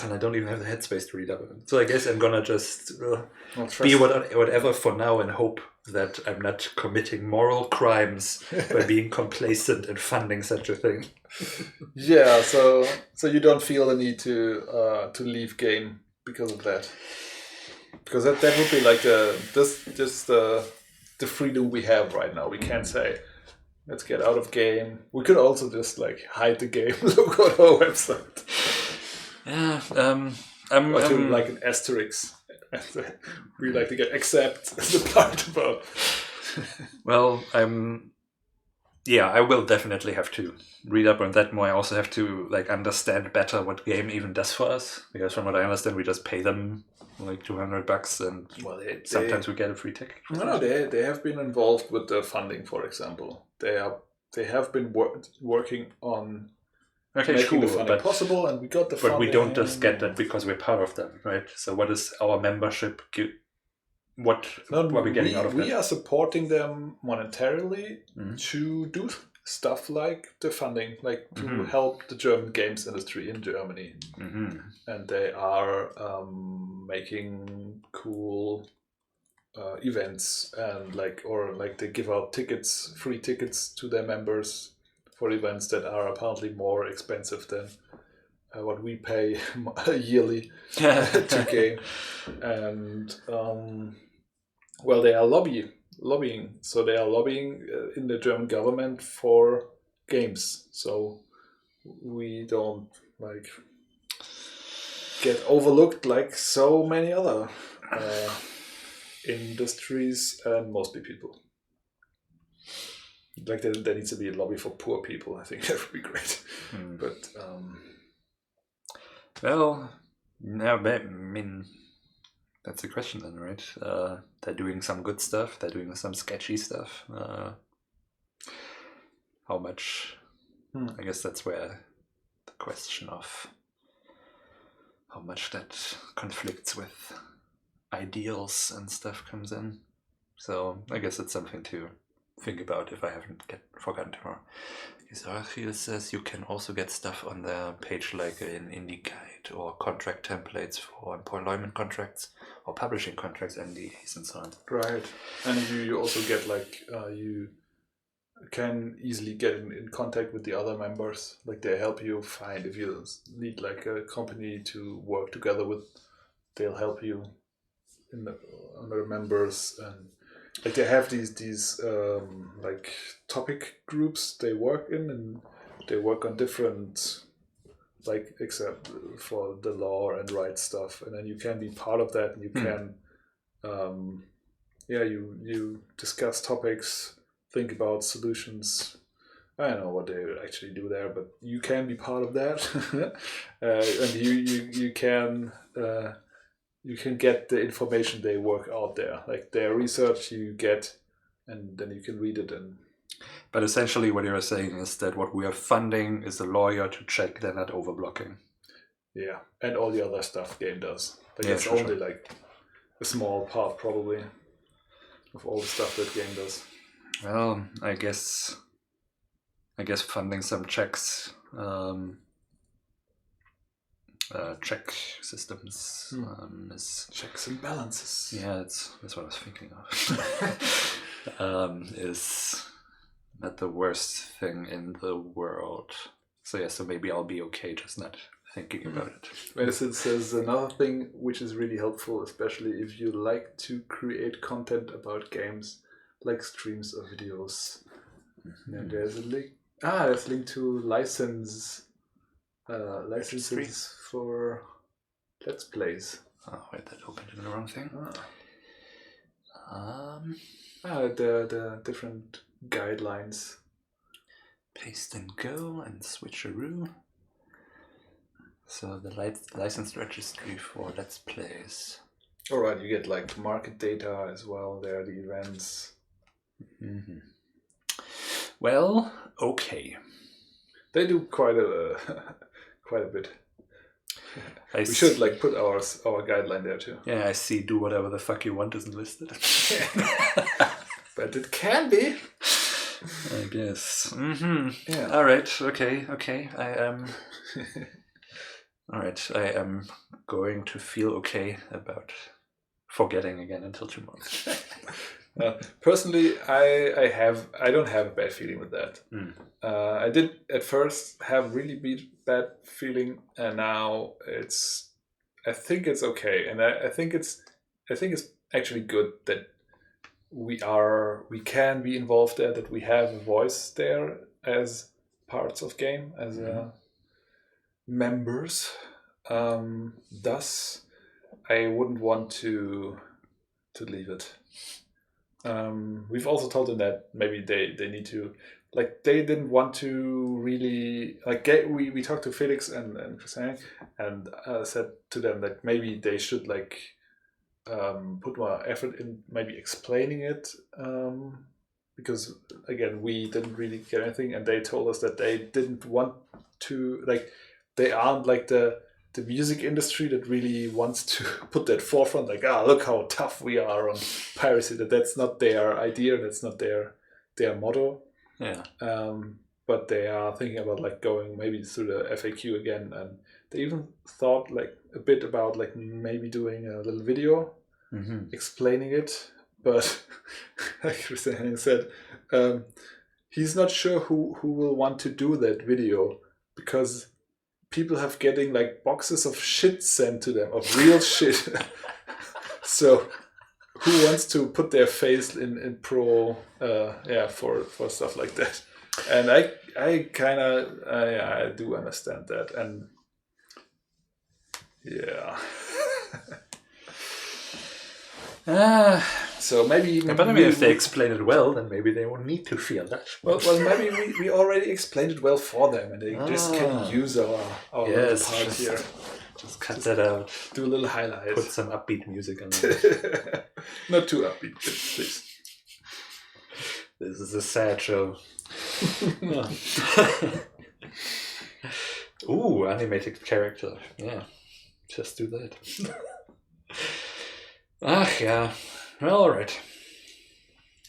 And I don't even have the headspace to read up on it. So I guess I'm going to just be whatever for now and hope that I'm not committing moral crimes by being complacent and funding such a thing. Yeah, so you don't feel the need to leave game because of that, because that would be like the freedom we have right now. We can't say let's get out of game. We could also just like hide the game, look on our website. Yeah, or to like an asterisk. We like to get accept the part about. Well, I will definitely have to read up on that more. I also have to like understand better what game even does for us, because from what I understand, we just pay them like $200, and sometimes we get a free ticket. No, they have been involved with the funding, for example. They have been working on making the funding possible, and we got the funding. But we don't just get that because we're part of them, right? So what is our membership? What are we getting out of that? We are supporting them monetarily to do stuff like the funding, like to help the German games industry in Germany. And they are making cool events, and they give out free tickets to their members for events that are apparently more expensive than what we pay yearly to game. And they are lobbying. So they are lobbying in the German government for games. So we don't get overlooked like so many other industries and mostly people. Like there needs to be a lobby for poor people. I think that would be great. But that's the question then, right? They're doing some good stuff. They're doing some sketchy stuff. How much? I guess that's where the question of how much that conflicts with ideals and stuff comes in. So I guess it's something to think about if I haven't forgotten tomorrow. Israel says you can also get stuff on their page like an indie guide or contract templates for employment contracts or publishing contracts, NDAs and so on. Right. And you also get you can easily get in contact with the other members. Like they help you find if you need like a company to work together with, they'll help you under members, and like they have these like topic groups they work in, and they work on different except for the law and rights stuff, and then you can be part of that, and you can you discuss topics, think about solutions. I don't know what they actually do there, but you can be part of that. And you can get the information they work out there, like their research you get, and then you can read it. But essentially what you're saying is that what we are funding is a lawyer to check they're not overblocking. Yeah, and all the other stuff game does. It's only like a small part probably of all the stuff that game does. Well, I guess funding some checks, check systems is checks and balances. Yeah, that's what I was thinking of. Is not the worst thing in the world. So yeah, so maybe I'll be okay just not thinking about it. Medicine says another thing which is really helpful, especially if you like to create content about games, like streams or videos. And there's a link. There's a link to licenses for Let's Plays. Oh wait, that opened in the wrong thing. The different guidelines. Paste and go and switcheroo. So the license registry for Let's Plays. Alright, you get like market data as well. There are the events. Mm-hmm. Well, okay. They do quite a bit. We should like put our guideline there too. Yeah, I see. Do whatever the fuck you want isn't listed. But it can be. I guess. Mm-hmm. Yeah. All right. Okay. I am. All right. I am going to feel okay about forgetting again until tomorrow. Personally, I don't have a bad feeling with that. I did at first have really bad feeling, and now I think it's okay, and I think it's actually good that we can be involved there, that we have a voice there as parts of game, as members. Thus, I wouldn't want to leave it. We've also told them that maybe they need to, like, they didn't want to really, like, we talked to Felix and Christian and said to them that maybe they should like put more effort in maybe explaining it, because again we didn't really get anything, and they told us that they didn't want to, like, they aren't like the music industry that really wants to put that forefront, like, look how tough we are on piracy. That's not their idea, that's not their motto. Yeah. But they are thinking about like going maybe through the FAQ again, and they even thought like a bit about like maybe doing a little video explaining it. But like Christian Henning said, he's not sure who will want to do that video, because people have getting like boxes of shit sent to them, of real shit. So who wants to put their face in pro for stuff like that? And I kind of I do understand that, and yeah. So maybe but I mean, if they explain it well, then maybe they won't need to feel that. Well, maybe we already explained it well for them, and they just can use our little part here. Just cut that out. Do a little highlight. Put some upbeat music on it. Not too upbeat, please. This is a sad show. Ooh, animated character. Yeah, just do that. Yeah. Well, all right.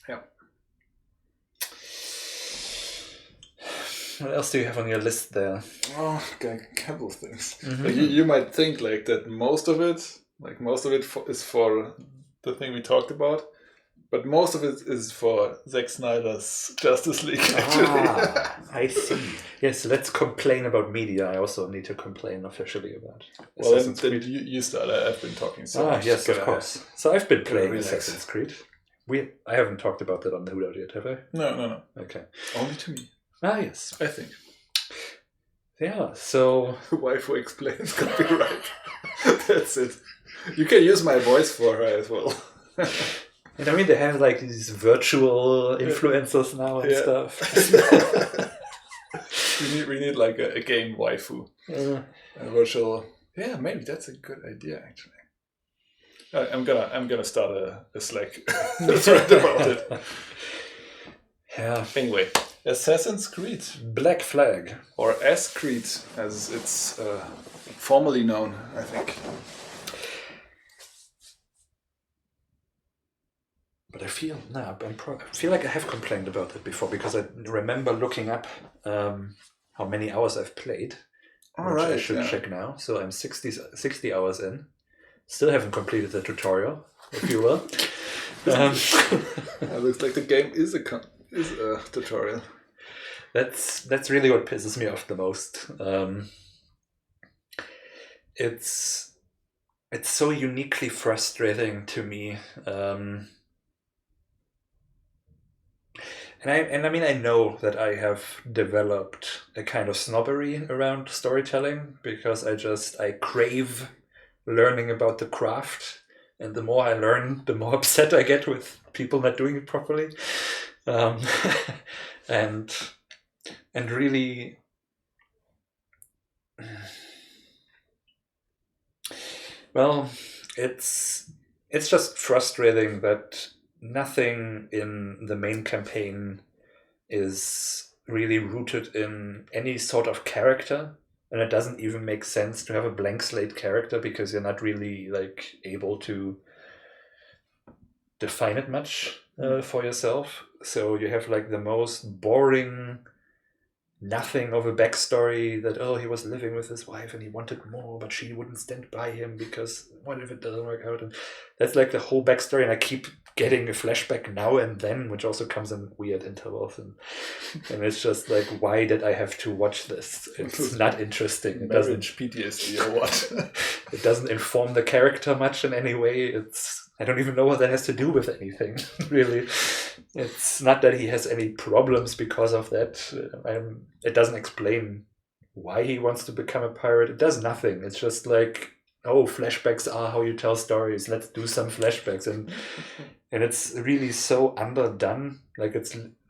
Yeah. What else do you have on your list there? Oh, a couple of things. Like, you might think like that most of it is for the thing we talked about, but most of it is for Zack Snyder's Justice League. I see. Yes, let's complain about media. I also need to complain officially about. Well, then you start. I've been talking so much. Yes, of course. So I've been playing Assassin's Creed. I haven't talked about that on the Hootout yet, have I? No. Okay. Only to me. Yes. I think. Yeah, so... Waifu explains copyright. That's it. You can use my voice for her as well. And I mean, they have like these virtual influencers now and stuff. we need like a game waifu. A virtual... Yeah, maybe that's a good idea, actually. I'm gonna start a Slack thread about it. Yeah. Anyway, Assassin's Creed, Black Flag, or S-Creed, as it's formally known, I think. But I feel like I have complained about that before, because I remember looking up how many hours I've played. Which I should check now. So I'm 60 hours in. Still haven't completed the tutorial, if you will. It looks like the game is a tutorial. That's really what pisses me off the most. It's so uniquely frustrating to me. And I mean, I know that I have developed a kind of snobbery around storytelling because I crave learning about the craft, and the more I learn, the more upset I get with people not doing it properly, um, and really, well, it's just frustrating that nothing in the main campaign is really rooted in any sort of character, and it doesn't even make sense to have a blank slate character because you're not really like able to define it much for yourself. So you have like the most boring nothing of a backstory that, oh, he was living with his wife and he wanted more, but she wouldn't stand by him because what if it doesn't work out? And that's like the whole backstory, and I keep getting a flashback now and then, which also comes in weird intervals, and it's just like, why did I have to watch this? It's not interesting. It doesn't PTSD or what? It doesn't inform the character much in any way. I don't even know what that has to do with anything, really. It's not that he has any problems because of that. It doesn't explain why he wants to become a pirate. It does nothing. It's just like, oh, flashbacks are how you tell stories. Let's do some flashbacks. And it's really so underdone. Like,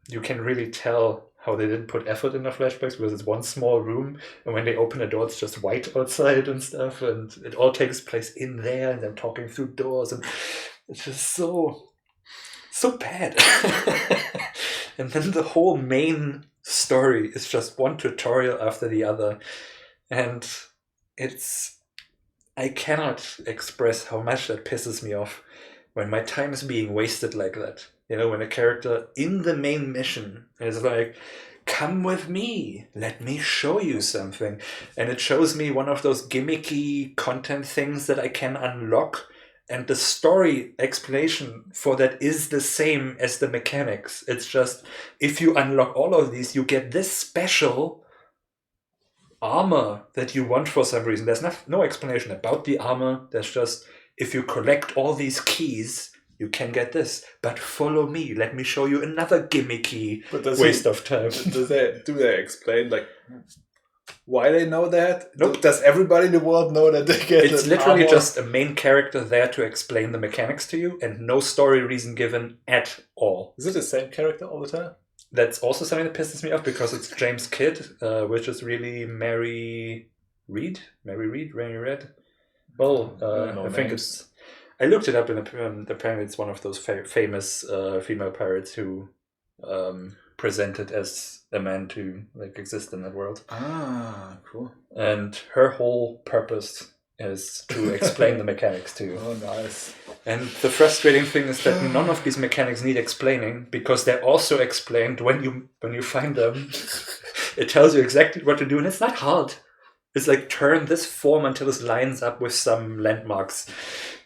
you can really tell how they didn't put effort in the flashbacks because it's one small room, and when they open the door, it's just white outside and stuff, and it all takes place in there, and they're talking through doors, and it's just so bad. And then the whole main story is just one tutorial after the other, and I cannot express how much that pisses me off when my time is being wasted like that. You know, when a character in the main mission is like, come with me, let me show you something. And it shows me one of those gimmicky content things that I can unlock. And the story explanation for that is the same as the mechanics. It's just, if you unlock all of these, you get this special armor that you want for some reason. There's no explanation about the armor. There's just, if you collect all these keys, you can get this. But follow me. Let me show you another gimmicky waste of time. Do they explain like why they know that? Nope. Does everybody in the world know that they get It's literally just a main character there to explain the mechanics to you, and no story reason given at all. Is it the same character all the time? That's also something that pisses me off because it's James Kidd, which is really Mary Read. Well, I think it's. I looked it up, and apparently it's one of those famous female pirates who presented as a man to like exist in that world. Ah, cool. And her whole purpose is to explain the mechanics to you. Oh, nice. And the frustrating thing is that none of these mechanics need explaining because they're also explained when you find them. It tells you exactly what to do, and it's not hard. It's like, turn this form until this lines up with some landmarks.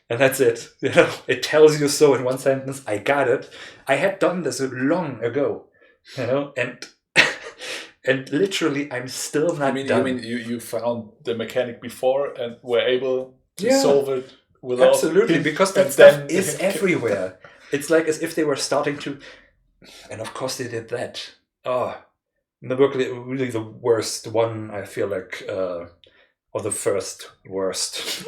And that's it. You know, it tells you so in one sentence. I got it. I had done this long ago. You know, and literally, I'm still not done. You mean you found the mechanic before and were able to solve it without... Absolutely, because that stuff is everywhere. It's like as if they were starting to... And of course they did that. Oh, really the worst one, I feel like... or the first worst,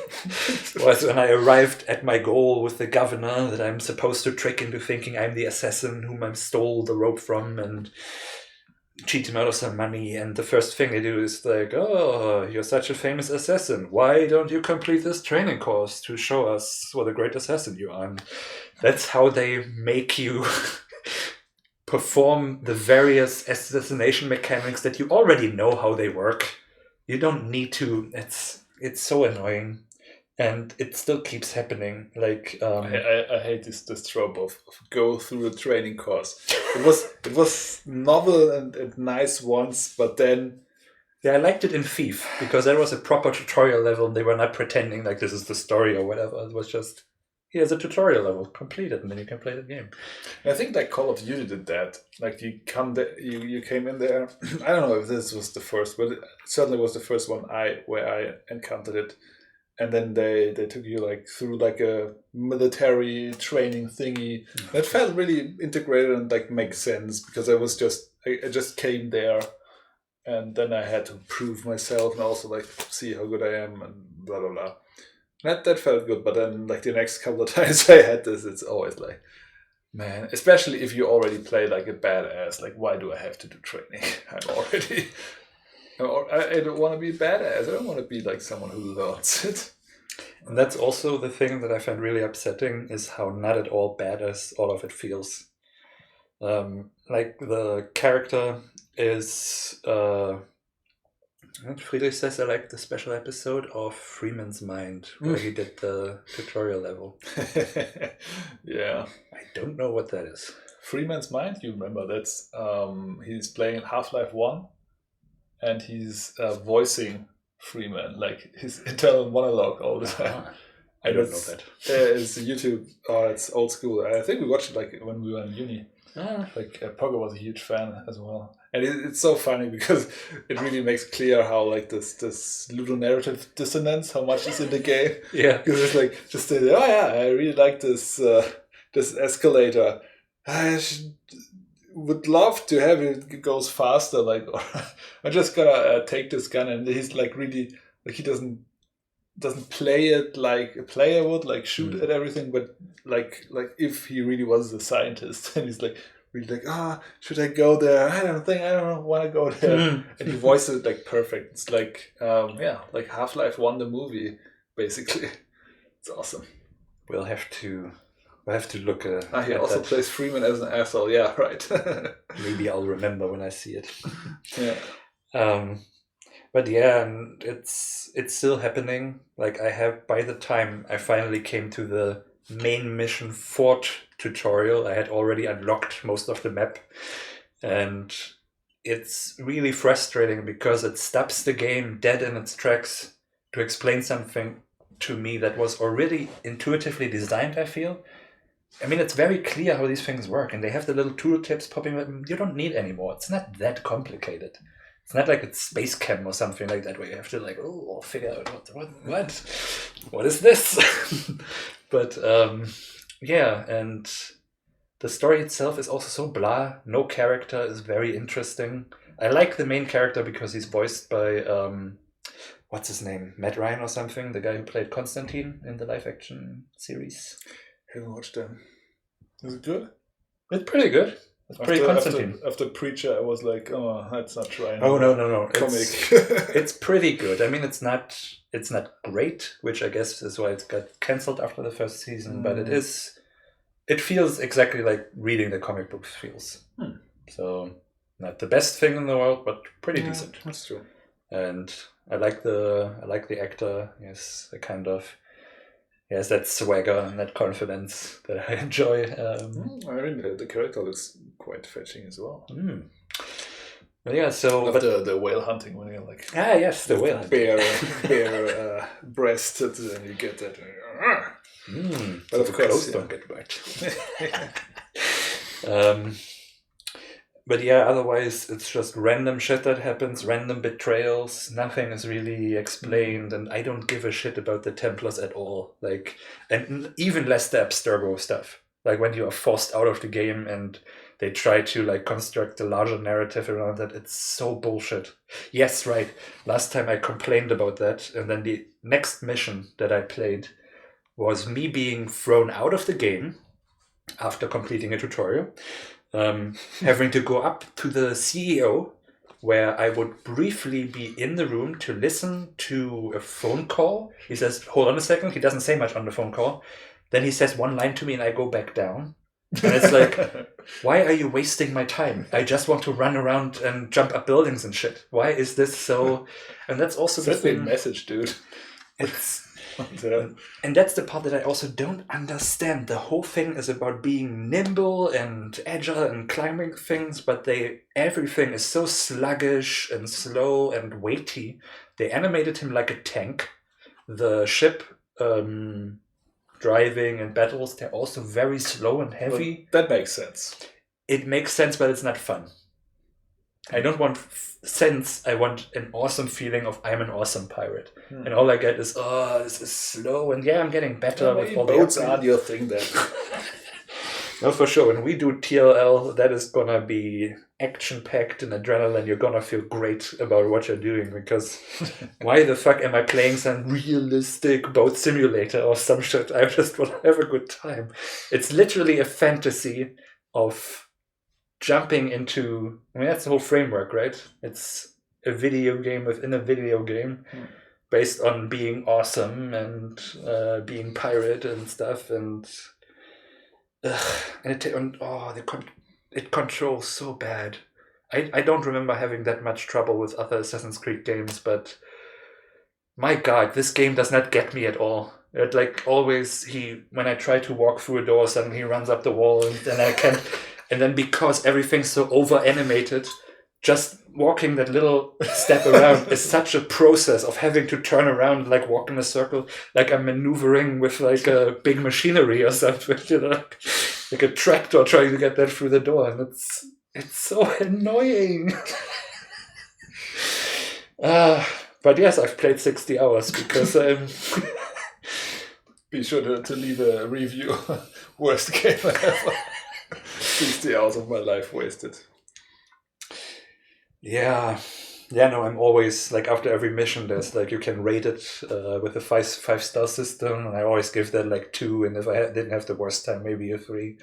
was when I arrived at my goal with the governor that I'm supposed to trick into thinking I'm the assassin whom I stole the rope from and cheat him out of some money. And the first thing they do is like, oh, you're such a famous assassin. Why don't you complete this training course to show us what a great assassin you are? And that's how they make you perform the various assassination mechanics that you already know how they work. You don't need to. It's so annoying, and it still keeps happening. Like I hate this trope of go through a training course. It was novel and nice once, but then I liked it in Thief because that was a proper tutorial level, and they were not pretending like this is the story or whatever. It was just here's a tutorial level, complete it, and then you can play the game. I think like Call of Duty did that. Like you came in there. I don't know if this was the first, but it certainly was the first one where I encountered it. And then they took you like through like a military training thingy. That felt really integrated and like makes sense because I just came there, and then I had to prove myself and also like see how good I am and blah blah blah. That felt good, but then like the next couple of times I had this, it's always like, man, especially if you already play like a badass, like why do I have to do training? I don't want to be badass. I don't want to be like someone who learns it. And that's also the thing that I find really upsetting is how not at all badass all of it feels. Like the character is Friedrich says I like the special episode of Freeman's Mind where he did the tutorial level. Yeah. I don't know what that is. Freeman's Mind, you remember that's he's playing Half-Life 1 and he's voicing Freeman, like his internal monologue all the time. I don't know that. It's YouTube, it's old school. I think we watched it like when we were in uni. Like Pogo was a huge fan as well. And it's so funny because it really makes clear how like this ludonarrative dissonance, how much is in the game. Yeah. Because it's like, just say, oh yeah, I really like this escalator. I would love to have it goes faster, like, or I'm just gonna take this gun, and he's like really, like he doesn't play it like a player would, like shoot at everything, but like if he really was a scientist, and he's like really like, should I go there? I don't want to go there. And he voices it like perfect. It's like like Half-Life 1 the movie, basically. It's awesome. We'll have to look he at also that. plays Freeman as an asshole. Yeah, right. Maybe I'll remember when I see it. Yeah. But yeah, and it's still happening. Like by the time I finally came to the main mission fort tutorial, I had already unlocked most of the map. And it's really frustrating because it stops the game dead in its tracks to explain something to me that was already intuitively designed, I feel. I mean, it's very clear how these things work, and they have the little tooltips popping up. You don't need anymore. It's not that complicated. It's not like it's Space Chem or something like that, where you have to like, figure out what is this? But yeah, and the story itself is also so blah. No character is very interesting. I like the main character because he's voiced by what's his name, Matt Ryan or something, the guy who played Constantine in the live action series. Haven't watched them. Is it good? It's pretty good. It's pretty Constantine. After Preacher, I was like, oh, that's not trying. Oh no! Comic. It's pretty good. I mean, it's not great, which I guess is why it got cancelled after the first season. But it feels exactly like reading the comic books feels. So not the best thing in the world, but pretty decent. That's true. And I like the actor. Yes, he has that swagger and that confidence that I enjoy. I mean, the character looks quite fetching as well. But yeah, so the whale hunting when you're like yes, the whale bare breasted, and you get that. But of course, don't get wet. But yeah, otherwise it's just random shit that happens, random betrayals. Nothing is really explained, and I don't give a shit about the Templars at all. Like, and even less the Abstergo stuff. Like when you are forced out of the game and they try to like construct a larger narrative around that. It's so bullshit. Yes, right. Last time I complained about that, and then the next mission that I played was me being thrown out of the game after completing a tutorial. Having to go up to the CEO, where I would briefly be in the room to listen to a phone call. He says, hold on a second. He doesn't say much on the phone call. Then he says one line to me and I go back down. And it's like, why are you wasting my time? I just want to run around and jump up buildings and shit. Why is this so... And that's also the thing. Message, dude. It's... And that's the part that I also don't understand. The whole thing is about being nimble and agile and climbing things, but everything is so sluggish and slow and weighty. They animated him like a tank. The ship, driving and battles, they're also very slow and heavy. Well, that makes sense. It makes sense, but it's not fun. I don't want sense. I want an awesome feeling of I'm an awesome pirate. And all I get is, this is slow. And I'm getting better with all the boats aren't your thing then. No, for sure. When we do TLL, that is gonna be action-packed and adrenaline. You're gonna feel great about what you're doing, because why the fuck am I playing some realistic boat simulator or some shit? I just want to have a good time. It's literally a fantasy of jumping into... I mean, that's the whole framework, right? It's a video game within a video game based on being awesome and being pirate and stuff, and... it controls so bad. I don't remember having that much trouble with other Assassin's Creed games, but my god, this game does not get me at all. It, like, always, when I try to walk through a door, suddenly he runs up the wall, and then I can't. And then because everything's so over animated, just walking that little step around is such a process of having to turn around, like walk in a circle, like I'm maneuvering with like a big machinery or something, like a tractor trying to get that through the door, and it's so annoying. But yes, I've played 60 hours because I'm... Be sure to leave a review. Worst game ever. 60 hours of my life wasted. Yeah, no, I'm always, like, after every mission, there's, like, you can rate it with a five-star system, and I always give that, like, 2, and if I didn't have the worst time, maybe a 3.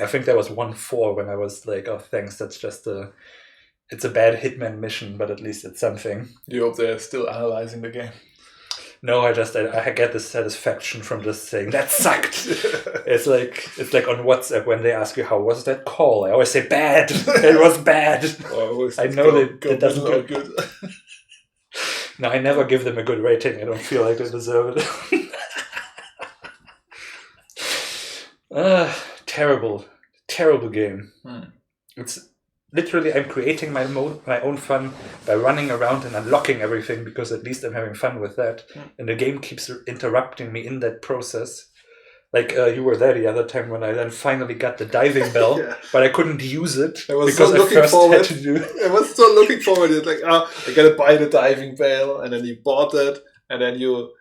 I think there was 1-4 when I was like, oh, thanks, that's just it's a bad Hitman mission, but at least it's something. You hope they're still analyzing the game? No, I get the satisfaction from just saying, that sucked! It's like on WhatsApp when they ask you, how was that call? I always say, bad! It was bad! I know that doesn't go good. No, I never give them a good rating. I don't feel like they deserve it. Terrible game. It's literally, I'm creating my own fun by running around and unlocking everything, because at least I'm having fun with that. And the game keeps interrupting me in that process. Like, you were there the other time when I then finally got the diving bell, but I couldn't use it because I first had to do it. I was still looking forward to it. Like, I gotta buy the diving bell, and then you bought it, and then you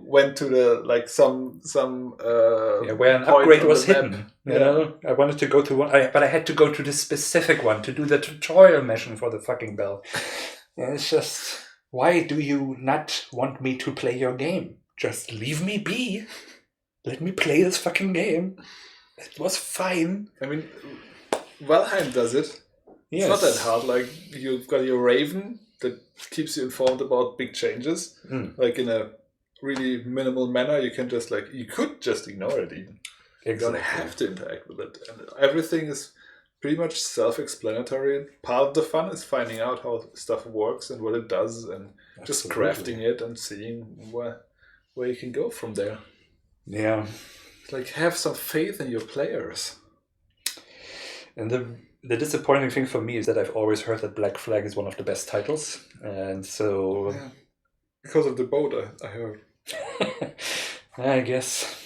went to the, like, some where an upgrade was hidden. You know, I wanted to go to one, but I had to go to this specific one to do the tutorial mission for the fucking bell. Yeah, it's just, why do you not want me to play your game? Just leave me be. Let me play this fucking game. It was fine. I mean, Valheim does it. Yes. It's not that hard. Like, you've got your Raven that keeps you informed about big changes, like in a really minimal manner. You can just, like, you could just ignore it even. You don't have to interact with it. And everything is pretty much self-explanatory. Part of the fun is finding out how stuff works and what it does, and just crafting it and seeing where you can go from there. Yeah. It's like, have some faith in your players. And the disappointing thing for me is that I've always heard that Black Flag is one of the best titles. And so... Yeah. Because of the boat, I heard. I guess.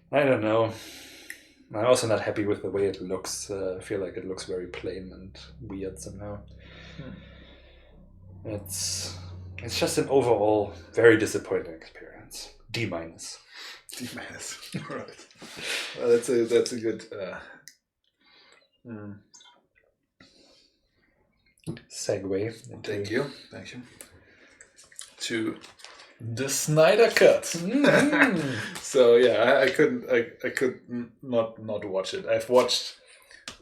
I don't know. I'm also not happy with the way it looks. I feel like it looks very plain and weird somehow. It's just an overall very disappointing experience. D-. D-. Right. Well, that's a good segue. Thank you. To the Snyder Cut. So yeah, I could not watch it. I've watched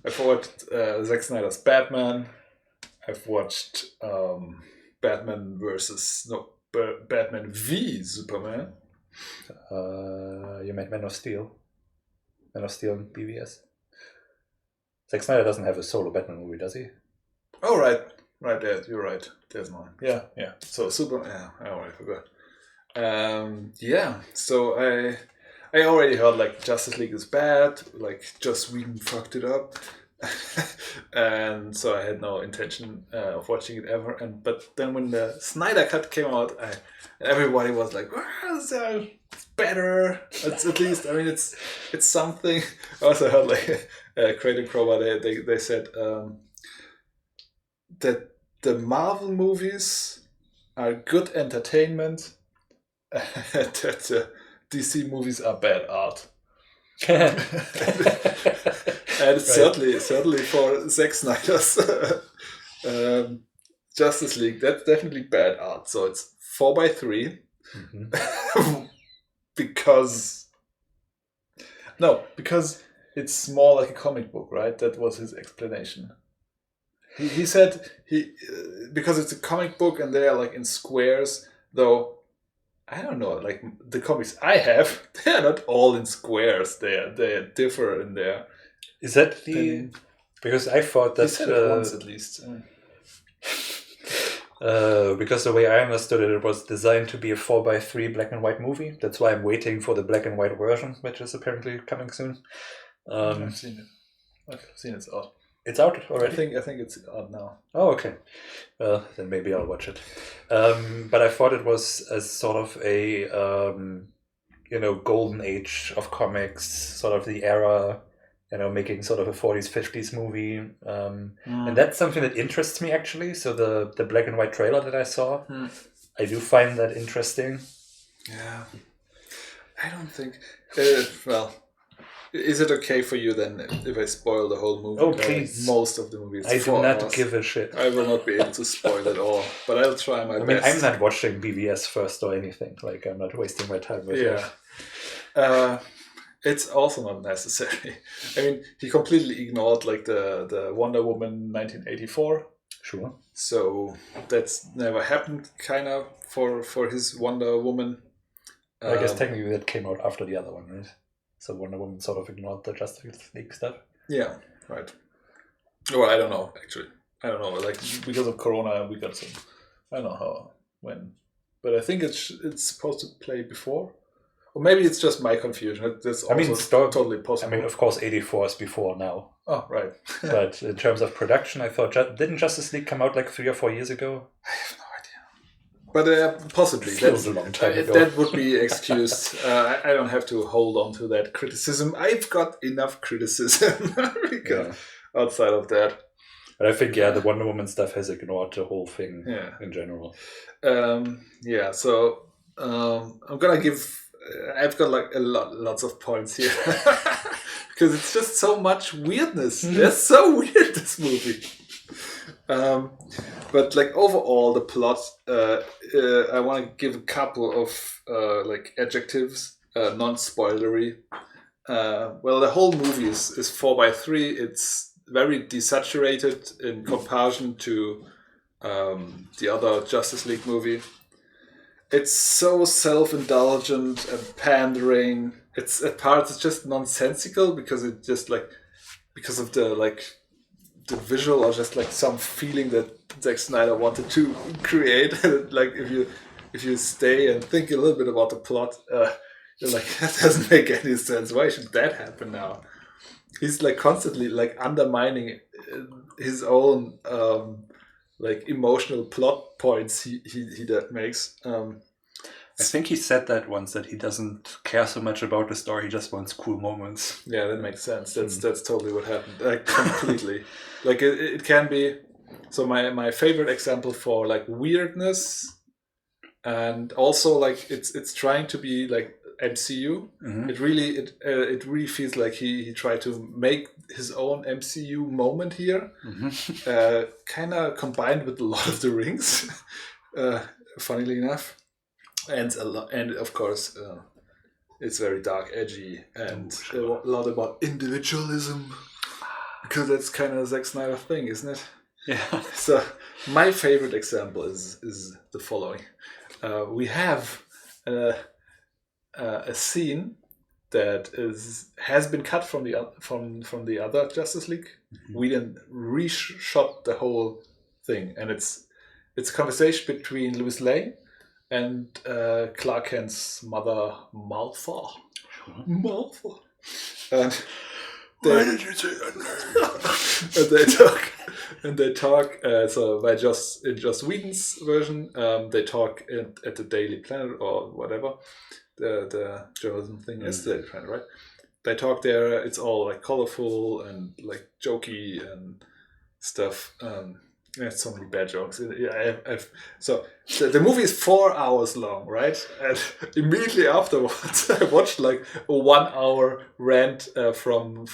Zack Snyder's Batman. I've watched Batman v Superman. You meant Man of Steel? Man of Steel and BVS? Zack Snyder doesn't have a solo Batman movie, does he? Oh, right there. You're right. There's one. Yeah. So Superman. Yeah, I already forgot. So I already heard, like, Justice League is bad. Like, Joss Whedon fucked it up. And so I had no intention of watching it ever. But then when the Snyder Cut came out, everybody was like, "Well, it's better. It's at least, I mean, it's something." I also heard like Creative Crowbar. They said that the Marvel movies are good entertainment, and that the DC movies are bad art. And Right. certainly for Zack Snyder's Justice League, that's definitely bad art. So it's 4x3 because it's more like a comic book, right? That was his explanation. He said because it's a comic book and they are like in squares, though. I don't know, like the comics I have, they're not all in squares. They differ in there. Is that because I thought that he said it once at least. Because the way I understood it, it was designed to be a 4x3 black and white movie. That's why I'm waiting for the black and white version, which is apparently coming soon. I've seen it. I've seen it's out. It's out already? I think it's out now. Oh, okay. Then maybe I'll watch it. But I thought it was as sort of a golden age of comics, sort of the era, making sort of a 40s, 50s movie. And that's something that interests me, actually. So the black and white trailer that I saw, I do find that interesting. Yeah. I don't think... well... Is it okay for you then if I spoil the whole movie? Oh, please. Most of the movie. I do not give a shit. I will not be able to spoil it all, but I'll try my best. I mean, I'm not watching BVS first or anything. Like, I'm not wasting my time with it. It's also not necessary. I mean, he completely ignored like the Wonder Woman 1984. Sure. So that's never happened, kind of, for his Wonder Woman. I guess technically that came out after the other one, right? So Wonder Woman sort of ignored the Justice League stuff. Yeah, right. Well, I don't know, actually. I don't know. Like, because of Corona, we got some... I don't know how, when. But I think it's supposed to play before. Or maybe it's just my confusion. That's also totally possible. I mean, of course, 84 is before now. Oh, right. But in terms of production, I thought... Didn't Justice League come out like 3 or 4 years ago? I have no idea. But possibly. Feels a long time ago. That would be excused. I don't have to hold on to that criticism. I've got enough criticism outside of that. But I think, the Wonder Woman stuff has ignored the whole thing in general. So I'm going to give... I've got like lots of points here. Because it's just so much weirdness. It's so weird, this movie. But like overall, the plot, I want to give a couple of like adjectives, non-spoilery. Well, the whole movie is 4x3. It's very desaturated in comparison to the other Justice League movie. It's so self-indulgent and pandering. It's at parts it's just nonsensical because it just like because of the visual or just like some feeling that Zack Snyder wanted to create. Like if you stay and think a little bit about the plot, you're like, that doesn't make any sense. Why should that happen now? He's like constantly like undermining his own like emotional plot points he that makes. I think he said that once, that he doesn't care so much about the story, he just wants cool moments. Yeah, that makes sense. That's totally what happened. Like completely. Like it can be. So my favorite example for like weirdness, and also like it's trying to be like MCU. Mm-hmm. It really feels like he tried to make his own MCU moment here. Mm-hmm. Kind of combined with The Lord of the Rings. Funnily enough. And of course, it's very dark, edgy, and a lot about individualism, because that's kind of a Zack Snyder thing, isn't it? Yeah. So my favorite example is the following: we have a scene that has been cut from the other Justice League. Mm-hmm. We then reshot the whole thing, and it's a conversation between Lois Lane and Clark Kent's mother, Martha. And Why did you say that name? and they talk. So by Joss Whedon's version, they talk at the Daily Planet or whatever the journalism thing is. The Daily Planet, right? They talk there. It's all like colorful and like jokey and stuff. There's so many bad jokes. So the movie is 4 hours long, right? And immediately afterwards, I watched like a 1 hour rant from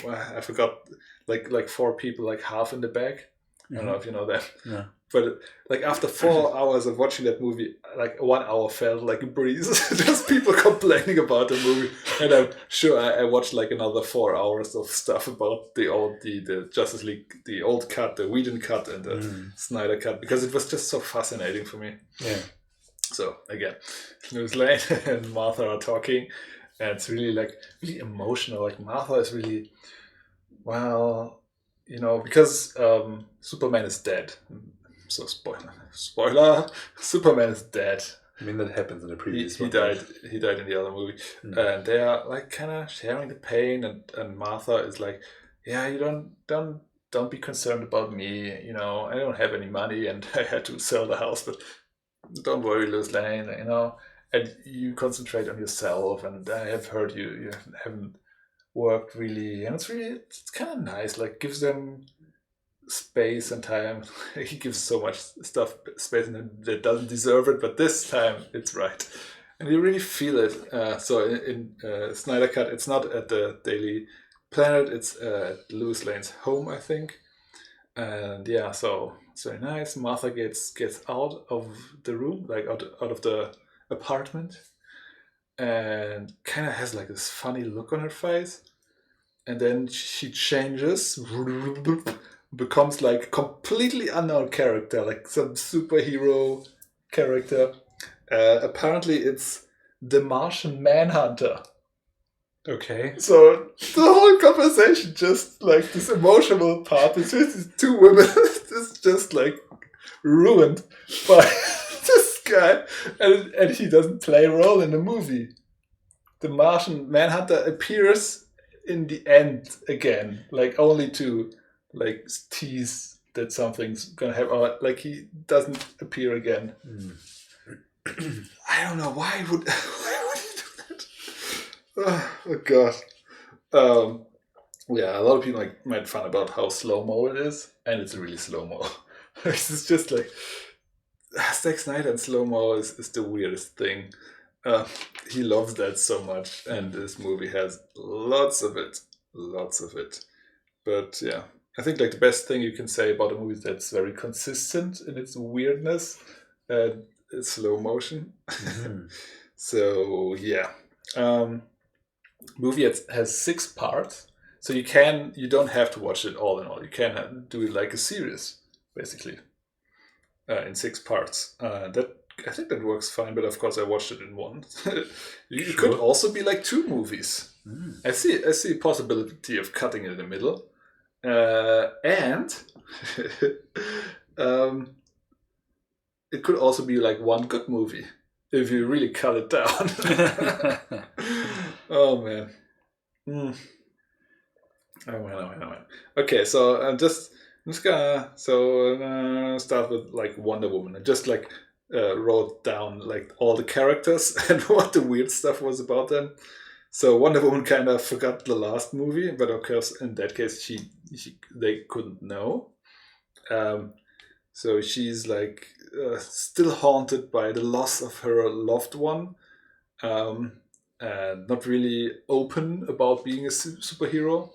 I forgot, like 4 people, like half in the back. I don't know if you know that. Yeah. But like after 4 hours of watching that movie, like 1 hour felt like a breeze. Just people complaining about the movie, and I'm sure I watched like another 4 hours of stuff about the Justice League, the old cut, the Whedon cut, and the Snyder cut, because it was just so fascinating for me. Yeah. So again, Lois Lane and Martha are talking, and it's really really emotional. Like Martha is really, well, because Superman is dead. So spoiler, Superman is dead. I mean, that happens in the previous He one. died in the other movie. And they are like kind of sharing the pain, and Martha is like, yeah, you don't be concerned about me, I don't have any money and I had to sell the house, but don't worry, Lois Lane, and you concentrate on yourself, and I have heard you haven't worked really, and it's kind of nice, like gives them space and time. He gives so much space and that doesn't deserve it, but this time it's right, and you really feel it. So in Snyder Cut, it's not at the Daily Planet, it's at Lois Lane's home, I think. And yeah, so it's very nice. Martha gets out of the room, like out of the apartment, and kind of has like this funny look on her face, and then she changes, becomes like completely unknown character, like some superhero character. Apparently it's the Martian Manhunter. Okay. So the whole conversation, just like this emotional part between these two women, is just like ruined by this guy, and he doesn't play a role in the movie. The Martian Manhunter appears in the end again, like only to like tease that something's gonna happen, or like he doesn't appear again. I don't know why would he do that? Oh god. Yeah, a lot of people might fun about how slow-mo it is, and it's really slow-mo. It's just like Zack Snyder and slow-mo is the weirdest thing. He loves that so much, and this movie has lots of it. But yeah, I think like the best thing you can say about a movie is that it's very consistent in its weirdness and its slow motion. So yeah, movie has 6 parts, so you don't have to watch it all in all. You can do it like a series, basically, in 6 parts. That I think that works fine, but of course I watched it in one. It could also be like 2 movies. I see a possibility of cutting it in the middle, and it could also be like one good movie if you really cut it down. Oh man. Oh man. Okay, so I'm just gonna start with like Wonder Woman. I just like wrote down like all the characters and what the weird stuff was about them. So Wonder Woman kind of forgot the last movie, but of course in that case they couldn't know. So she's like still haunted by the loss of her loved one, and not really open about being a superhero.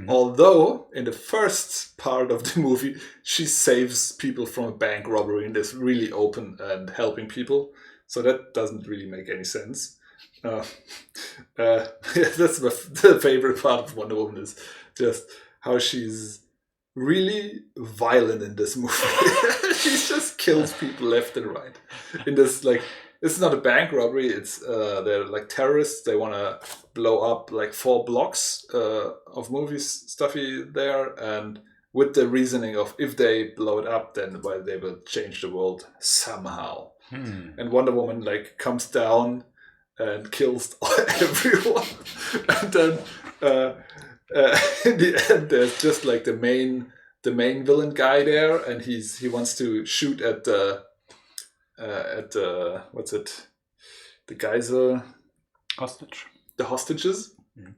Although in the first part of the movie she saves people from a bank robbery and is really open and helping people, so that doesn't really make any sense. That's the favorite part of Wonder Woman, is just how she's really violent in this movie. She just kills people left and right. In this, like, it's not a bank robbery. It's they're like terrorists. They want to blow up like 4 blocks of movies stuffy there, and with the reasoning of if they blow it up, then they will change the world somehow. And Wonder Woman like comes down and kills everyone, and then In the end, there's just like the main villain guy there, and he wants to shoot at the what's it, the Geisel, Hostage. the hostages. Mm.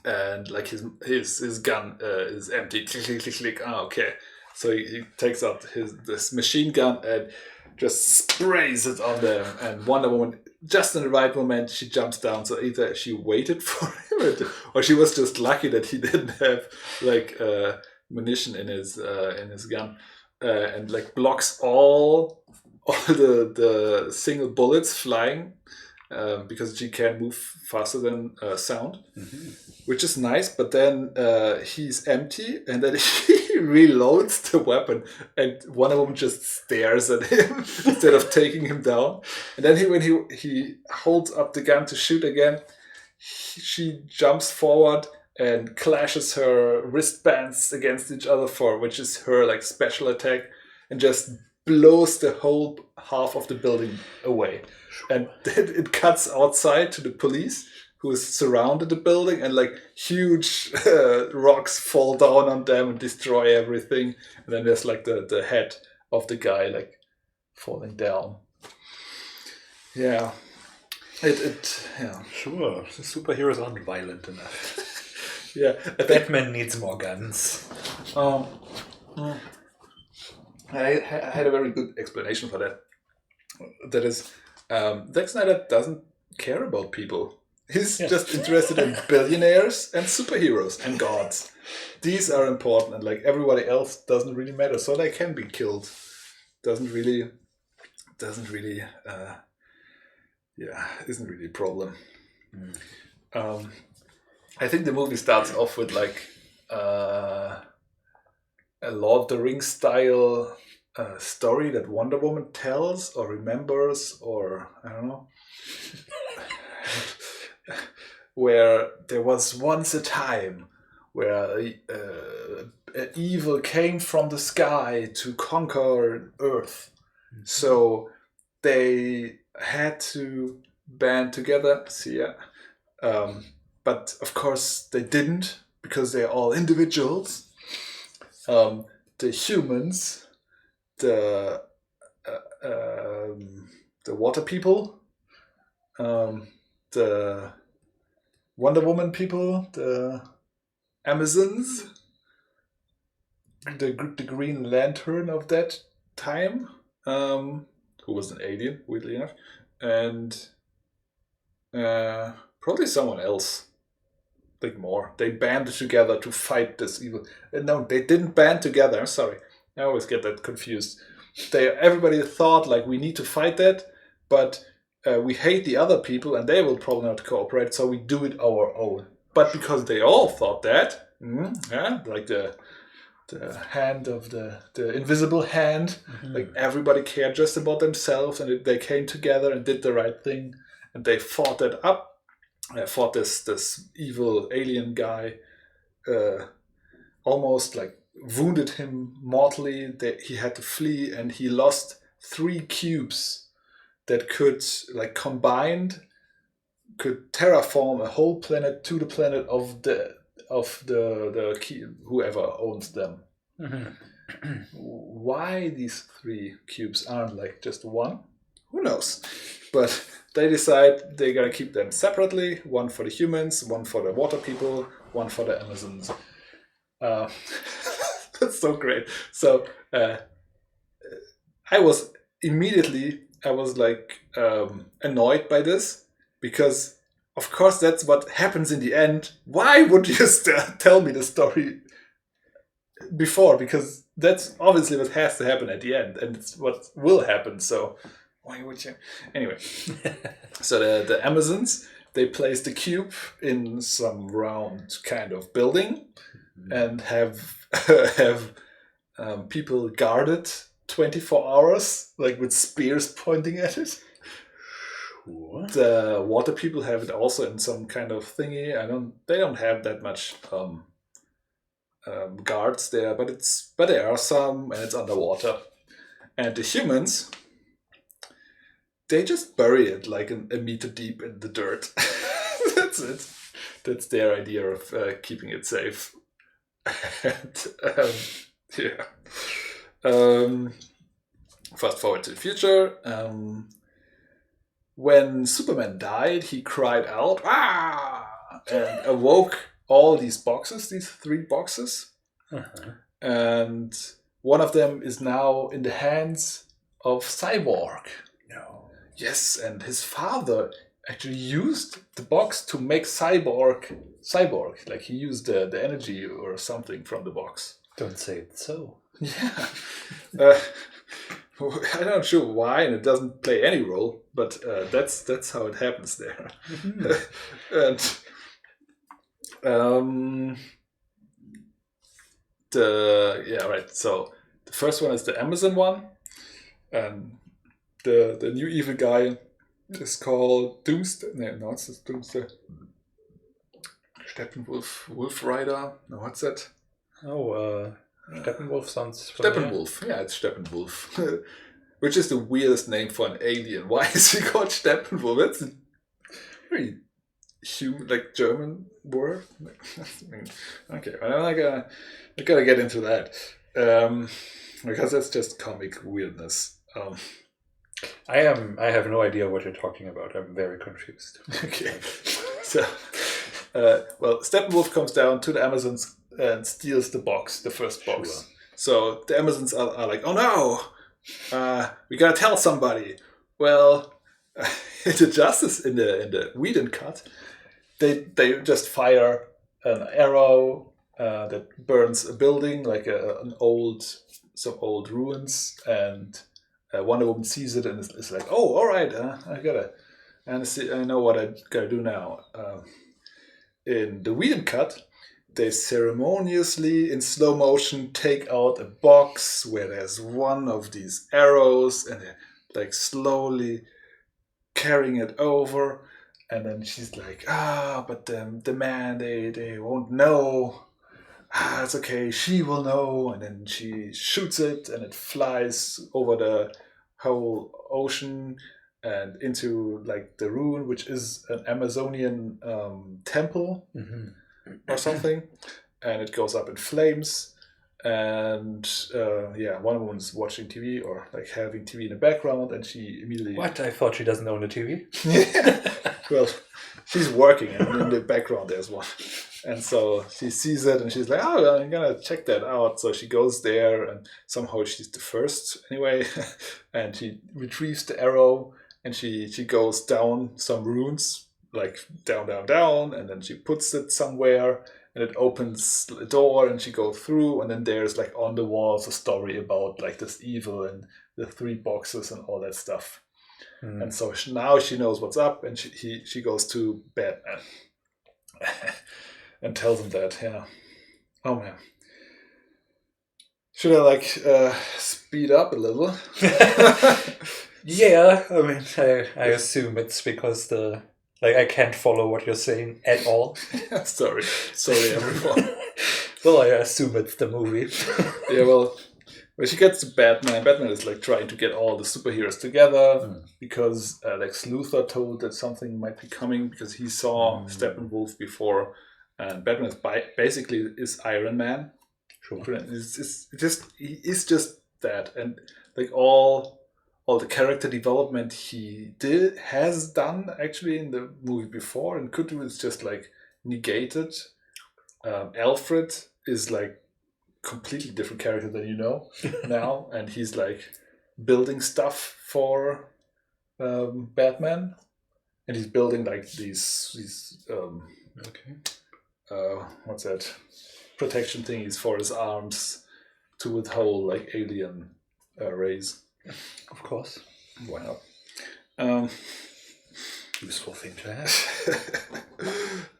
And like his gun is empty. Click, click, click, click. Ah, okay. So he takes out this machine gun and just sprays it on them. And Wonder Woman, just in the right moment, she jumps down. So either she waited for him, or she was just lucky that he didn't have like munition in his gun, and like blocks all the single bullets flying. Because she can move faster than sound, which is nice. But then he's empty, and then he reloads the weapon, and Wonder Woman just stares at him instead of taking him down. And then when he holds up the gun to shoot again, she jumps forward and clashes her wristbands against each other, which is her like special attack, and just blows the whole half of the building away. And then it cuts outside to the police, who has surrounded the building, and like huge rocks fall down on them and destroy everything. And then there's like the head of the guy like falling down. Yeah. Yeah. Sure, the superheroes aren't violent enough. Yeah. Batman needs more guns. I had a very good explanation for that. That is, Zack Snyder doesn't care about people. He's just interested in billionaires and superheroes and gods. These are important, and like everybody else doesn't really matter. So they can be killed. Isn't really a problem. I think the movie starts off with like a Lord of the Rings style story that Wonder Woman tells or remembers, or I don't know, where there was once a time where evil came from the sky to conquer Earth. So they had to band together. But of course they didn't, because they're all individuals. The humans, the water people, the Wonder Woman people, the Amazons, the Green Lantern of that time, who was an alien, weirdly enough, and probably someone else. Like more. They banded together to fight this evil. No, they didn't band together. I'm sorry. I always get that confused. Everybody thought like we need to fight that, but we hate the other people and they will probably not cooperate, so we do it our own. But because they all thought that, like the hand of the invisible hand, like everybody cared just about themselves, and they came together and did the right thing, and they fought that up. Fought this evil alien guy, almost like wounded him mortally. He had to flee, and he lost 3 cubes that could, like combined, could terraform a whole planet to the planet of the whoever owns them. Why these 3 cubes aren't like just one? Who knows? But they decide they're gonna keep them separately. One for the humans, one for the water people, one for the Amazons. That's so great. So I was like annoyed by this, because of course that's what happens in the end. Why would you tell me the story before? Because that's obviously what has to happen at the end, and it's what will happen. So why would you? Anyway, so the Amazons, they place the cube in some round kind of building, and have people guard it 24 hours, like with spears pointing at it. Sure. The water people have it also in some kind of thingy. They don't have that much guards there, but there are some, and it's underwater. And the humans, they just bury it like a meter deep in the dirt. That's it. That's their idea of keeping it safe. And, yeah. Fast forward to the future. When Superman died, he cried out, "Ah!" and awoke all these boxes, these 3 boxes. Uh-huh. And one of them is now in the hands of Cyborg. No. Yes, and his father actually used the box to make Cyborg. Like he used the energy or something from the box. Don't say it so. Yeah. I'm not sure why, and it doesn't play any role, but that's how it happens there. And so the first one is the Amazon one, and the new evil guy is called Doomsday. No, it's just Doomsday. Steppenwolf, Wolf Rider. No, what's that? Oh, Steppenwolf sounds familiar. Steppenwolf. Yeah, it's Steppenwolf. Which is the weirdest name for an alien. Why is he called Steppenwolf? That's a very human, like German word. Okay, well, I'm not gonna get into that because that's just comic weirdness. I have no idea what you're talking about. I'm very confused. Okay, so Steppenwolf comes down to the Amazons and steals the box, the first box. Sure. So the Amazons are like, "Oh no, we gotta tell somebody." Well, in the Justice in the Whedon cut, they just fire an arrow that burns a building, like some old ruins, and Wonder Woman sees it and is like, "Oh, all right, I know what I gotta do now." In the Whedon cut, they ceremoniously, in slow motion, take out a box where there's one of these arrows, and they're like slowly carrying it over. And then she's like, but the man, they won't know. It's okay, she will know. And then she shoots it, and it flies over the whole ocean and into like the ruin, which is an Amazonian temple or something. And it goes up in flames. And one woman's watching TV or like having TV in the background, and she immediately... What? I thought she doesn't own a TV. Well, she's working, and in the background there's one. And so she sees it, and she's like, "Oh, I'm gonna check that out." So she goes there, and somehow she's the first anyway. And she retrieves the arrow, and she goes down some runes, like down, and then she puts it somewhere, and it opens a door, and she goes through, and then there's like on the walls a story about like this evil and the 3 boxes and all that stuff. And so now she knows what's up, and she goes to Batman and tells him that, yeah. Oh man. Should I like speed up a little? Yeah, I mean, I assume it's because I can't follow what you're saying at all. Sorry everyone. Well, I assume it's the movie. Yeah, well, when she gets to Batman is like trying to get all the superheroes together because Lex Luthor told that something might be coming because he saw Steppenwolf before, and Batman is basically is Iron Man. Sure. He is just that, and like all the character development he has done actually in the movie before and could do is just like negated. Alfred is like completely different character than you know now, and he's like building stuff for Batman, and he's building like these what's that protection thingies for his arms to withhold like alien rays. Of course. Why not? Useful thing to have.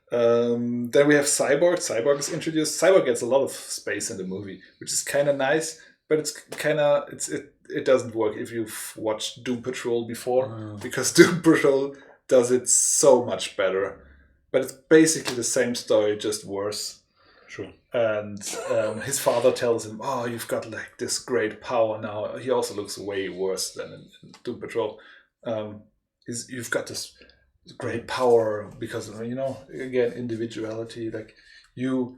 Then we have Cyborg. Cyborg is introduced. Cyborg gets a lot of space in the movie, which is kind of nice, but it doesn't work if you've watched Doom Patrol before, because Doom Patrol does it so much better. But it's basically the same story, just worse. Sure. And his father tells him, "Oh, you've got like this great power now." He also looks way worse than in Doom Patrol. You've got this great power because again individuality. Like your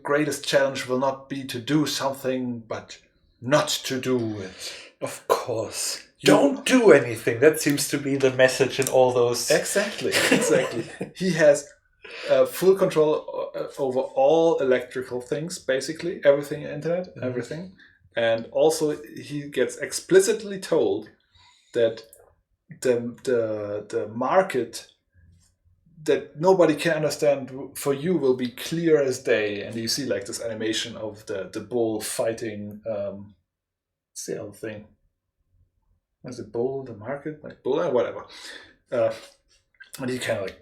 greatest challenge will not be to do something, but not to do it. Of course. Don't do anything. That seems to be the message in all those. Exactly. He has full control over all electrical things, basically everything, internet, everything, and also he gets explicitly told that the market that nobody can understand for you will be clear as day. And you see like this animation of the bull fighting. What's the other thing? Was it bull? The market, like bull, whatever. And he kind of like,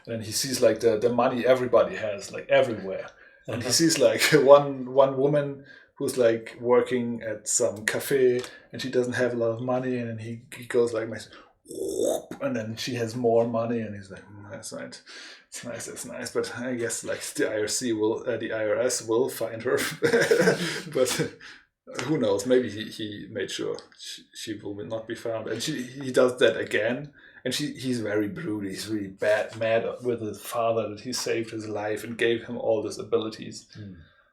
and he sees like the money everybody has, like everywhere. And he sees like one woman who's like working at some cafe, and she doesn't have a lot of money, and then he goes like, and then she has more money, and he's like, that's right, that's nice, but I guess like the IRS will find her, but who knows? Maybe he made sure she will not be found, and he does that again. And he's very brutal. He's really mad with his father that he saved his life and gave him all these abilities.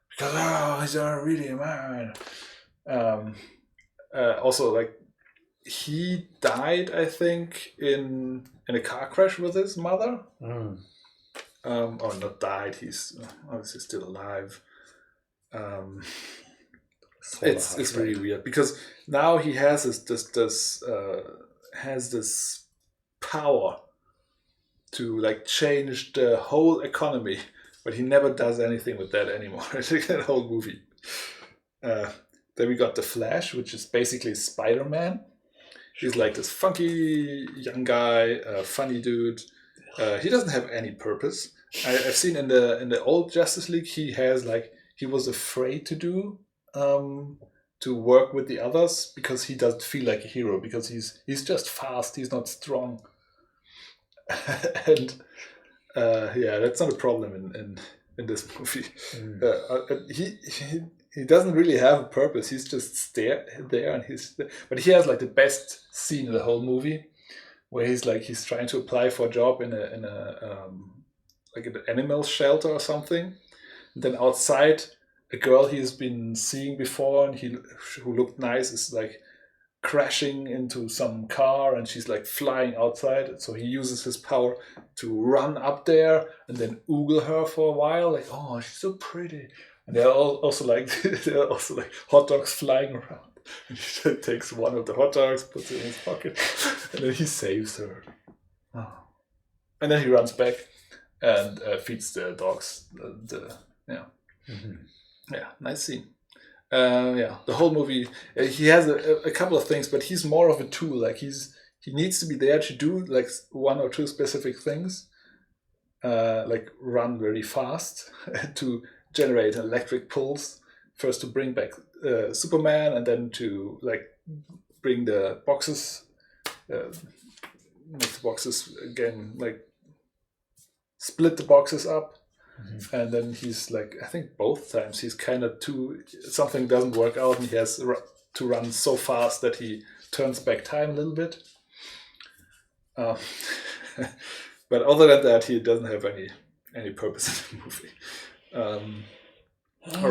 Because, he's not really a man. Also, like, he died, I think, in a car crash with his mother. Or not died. He's obviously still alive. It's really weird because now he has this power to like change the whole economy, but he never does anything with that anymore. That whole movie. Then we got the Flash, which is basically Spider-Man. He's like this funky young guy, funny dude. He doesn't have any purpose. I've seen in the old Justice League he was afraid to work with the others because he doesn't feel like a hero because he's just fast. He's not strong. And that's not a problem in this movie. He doesn't really have a purpose. He's just there, and but he has like the best scene in the whole movie, where he's trying to apply for a job in like an animal shelter or something. And then outside, a girl he's been seeing before and who looked nice is like crashing into some car, and she's like flying outside. So he uses his power to run up there and then oogle her for a while, like, oh, she's so pretty. And there are also like hot dogs flying around. And he takes one of the hot dogs, puts it in his pocket, and then he saves her. Oh. And then he runs back and feeds the dogs. Yeah, nice scene. The whole movie, he has a couple of things, but he's more of a tool. Like he needs to be there to do like one or two specific things, like run very fast to generate an electric pulse. First to bring back Superman, and then to like bring the boxes, make the boxes again, like split the boxes up. And then he's like, I think both times he's kind of something doesn't work out, and he has to run so fast that he turns back time a little bit. But other than that, he doesn't have any purpose in the movie. All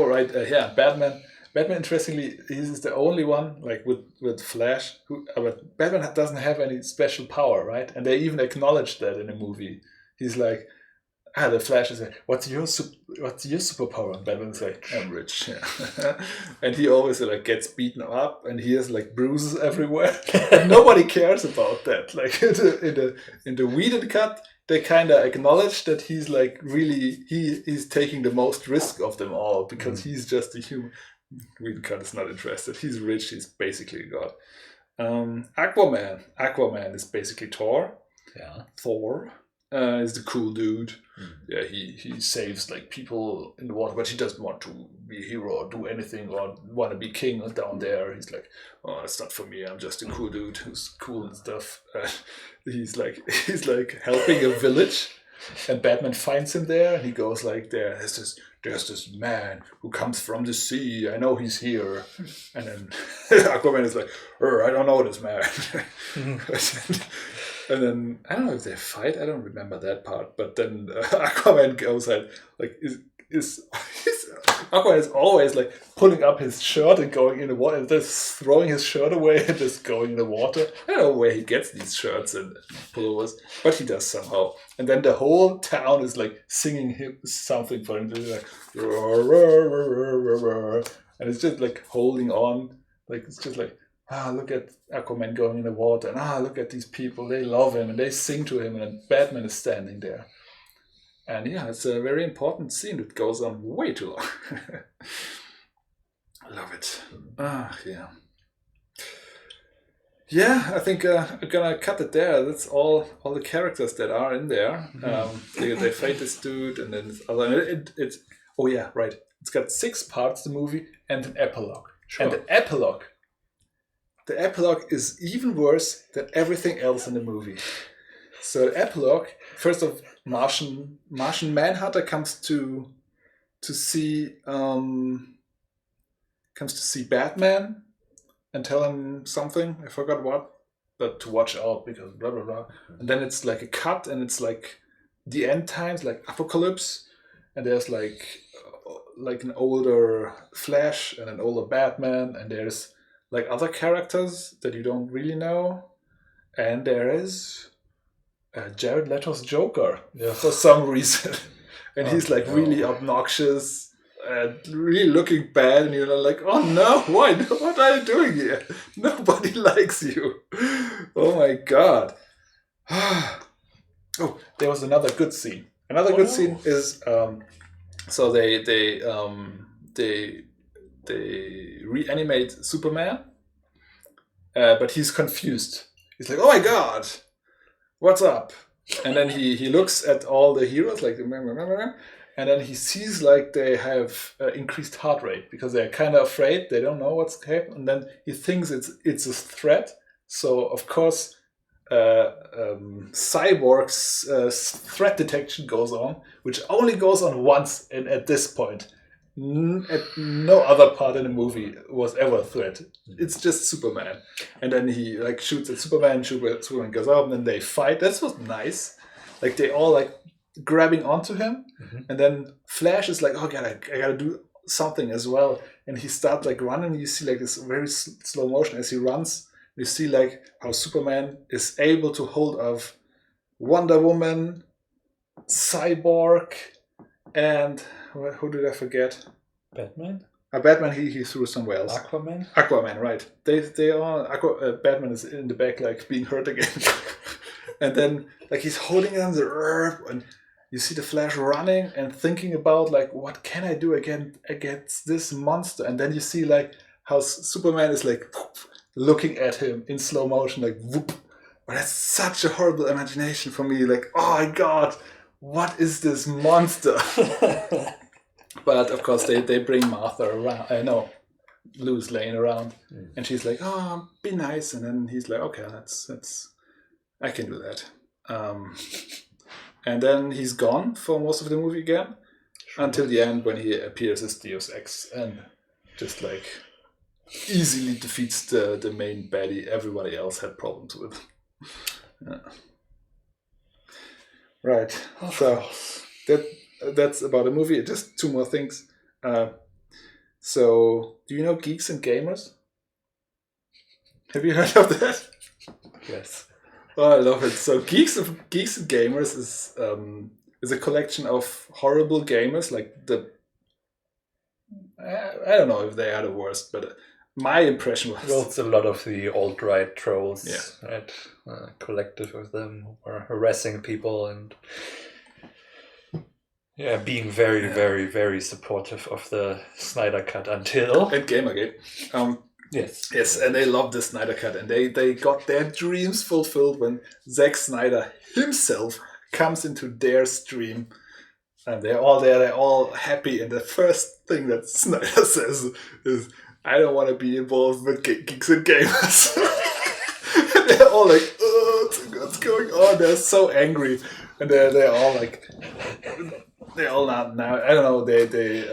right. Batman. Batman, interestingly, he's the only one, like with Flash, but Batman doesn't have any special power, right? And they even acknowledge that in the movie. He's like, the Flash is like, what's your superpower? And Batman's like, I'm rich. Yeah. And he always like gets beaten up, and he has like bruises everywhere. And nobody cares about that. Like in the Whedon cut, they kind of acknowledge that he's like really he's taking the most risk of them all because he's just a human. Whedon cut is not interested. He's rich. He's basically a god. Aquaman is basically Thor. Yeah. Thor. Is the cool dude. Yeah, he saves like people in the water, but he doesn't want to be a hero or do anything or want to be king down there. He's like, oh, that's not for me. I'm just a cool dude who's cool and stuff. He's like helping a village, and Batman finds him there, and he goes like, there's this there's this man who comes from the sea. I know he's here. And then Aquaman is like, I don't know this man. And then, I don't know if they fight. I don't remember that part. But then Aquaman goes like, Aquaman is always like pulling up his shirt and going in the water, and just throwing his shirt away and just going in the water. I don't know where he gets these shirts and pullovers, but he does somehow. And then the whole town is like singing him something for him. Like, and it's just like holding on. Like, it's just like, look at Aquaman going in the water, and look at these people. They love him and they sing to him, and Batman is standing there. And yeah, it's a very important scene that goes on way too long. I love it. Yeah. Yeah, I think I'm gonna cut it there. That's all the characters that are in there. They fight this dude, and then it's oh yeah, right. It's got 6 parts, the movie, and an epilogue. Sure. And the epilogue is even worse than everything else in the movie. So the epilogue, first of Martian Manhunter comes to see Batman and tell him something. I forgot what, but to watch out because blah blah blah. And then it's like a cut, and it's like the end times, like apocalypse, and there's like an older Flash and an older Batman, and there's like other characters that you don't really know, and there is Jared Leto's Joker for some reason, and he's like really obnoxious and really looking bad, and you're like, oh no, why? What are you doing here? Nobody likes you. Oh my god. Oh, there was another good scene. Another good scene is so they reanimate Superman, but he's confused. He's like, oh my god, what's up? And then he looks at all the heroes, like, and then he sees like they have increased heart rate because they're kind of afraid. They don't know what's happening. And then he thinks it's a threat. So of course, Cyborg's threat detection goes on, which only goes on once. And at this point, at no other part in the movie was ever a threat. It's just Superman. And then he like shoots at Superman. Superman goes up, and then they fight. That was nice. Like they all like grabbing onto him, and then Flash is like, oh god, I gotta do something as well. And he starts like running. You see like this very slow motion as he runs. You see like how Superman is able to hold of Wonder Woman, Cyborg, and who did I forget? Batman? Batman he threw somewhere else. Aquaman, right. They are Batman is in the back like being hurt again. And then like he's holding on the earth, and you see the Flash running and thinking about like, what can I do against this monster? And then you see like how Superman is like looking at him in slow motion, like whoop. But that's such a horrible imagination for me. Like, oh my god, what is this monster? But of course they bring Martha around. Lois Lane around, and she's like, oh, be nice. And then he's like, okay, that's I can do that. And then he's gone for most of the movie again, until the end when he appears as Deus Ex and just like easily defeats the main baddie everybody else had problems with. Yeah. Right. So that's about the movie. Just 2 more things. So do you know Geeks and Gamers? Have you heard of that? Yes. Oh, I love it. So Geeks and Gamers is a collection of horrible gamers, like I don't know if they are the worst, but my impression was... Well, it's a lot of the alt-right trolls, right? Collective of them who are harassing people and being very, very, very supportive of the Snyder Cut until... And Gamergate. Yes, and they love the Snyder Cut, and they got their dreams fulfilled when Zack Snyder himself comes into their stream, and they're all there, they're all happy, and the first thing that Snyder says is, I don't want to be involved with Geeks and Gamers. And they're all like, oh, what's going on? They're so angry, and they're all like they all now I don't know, they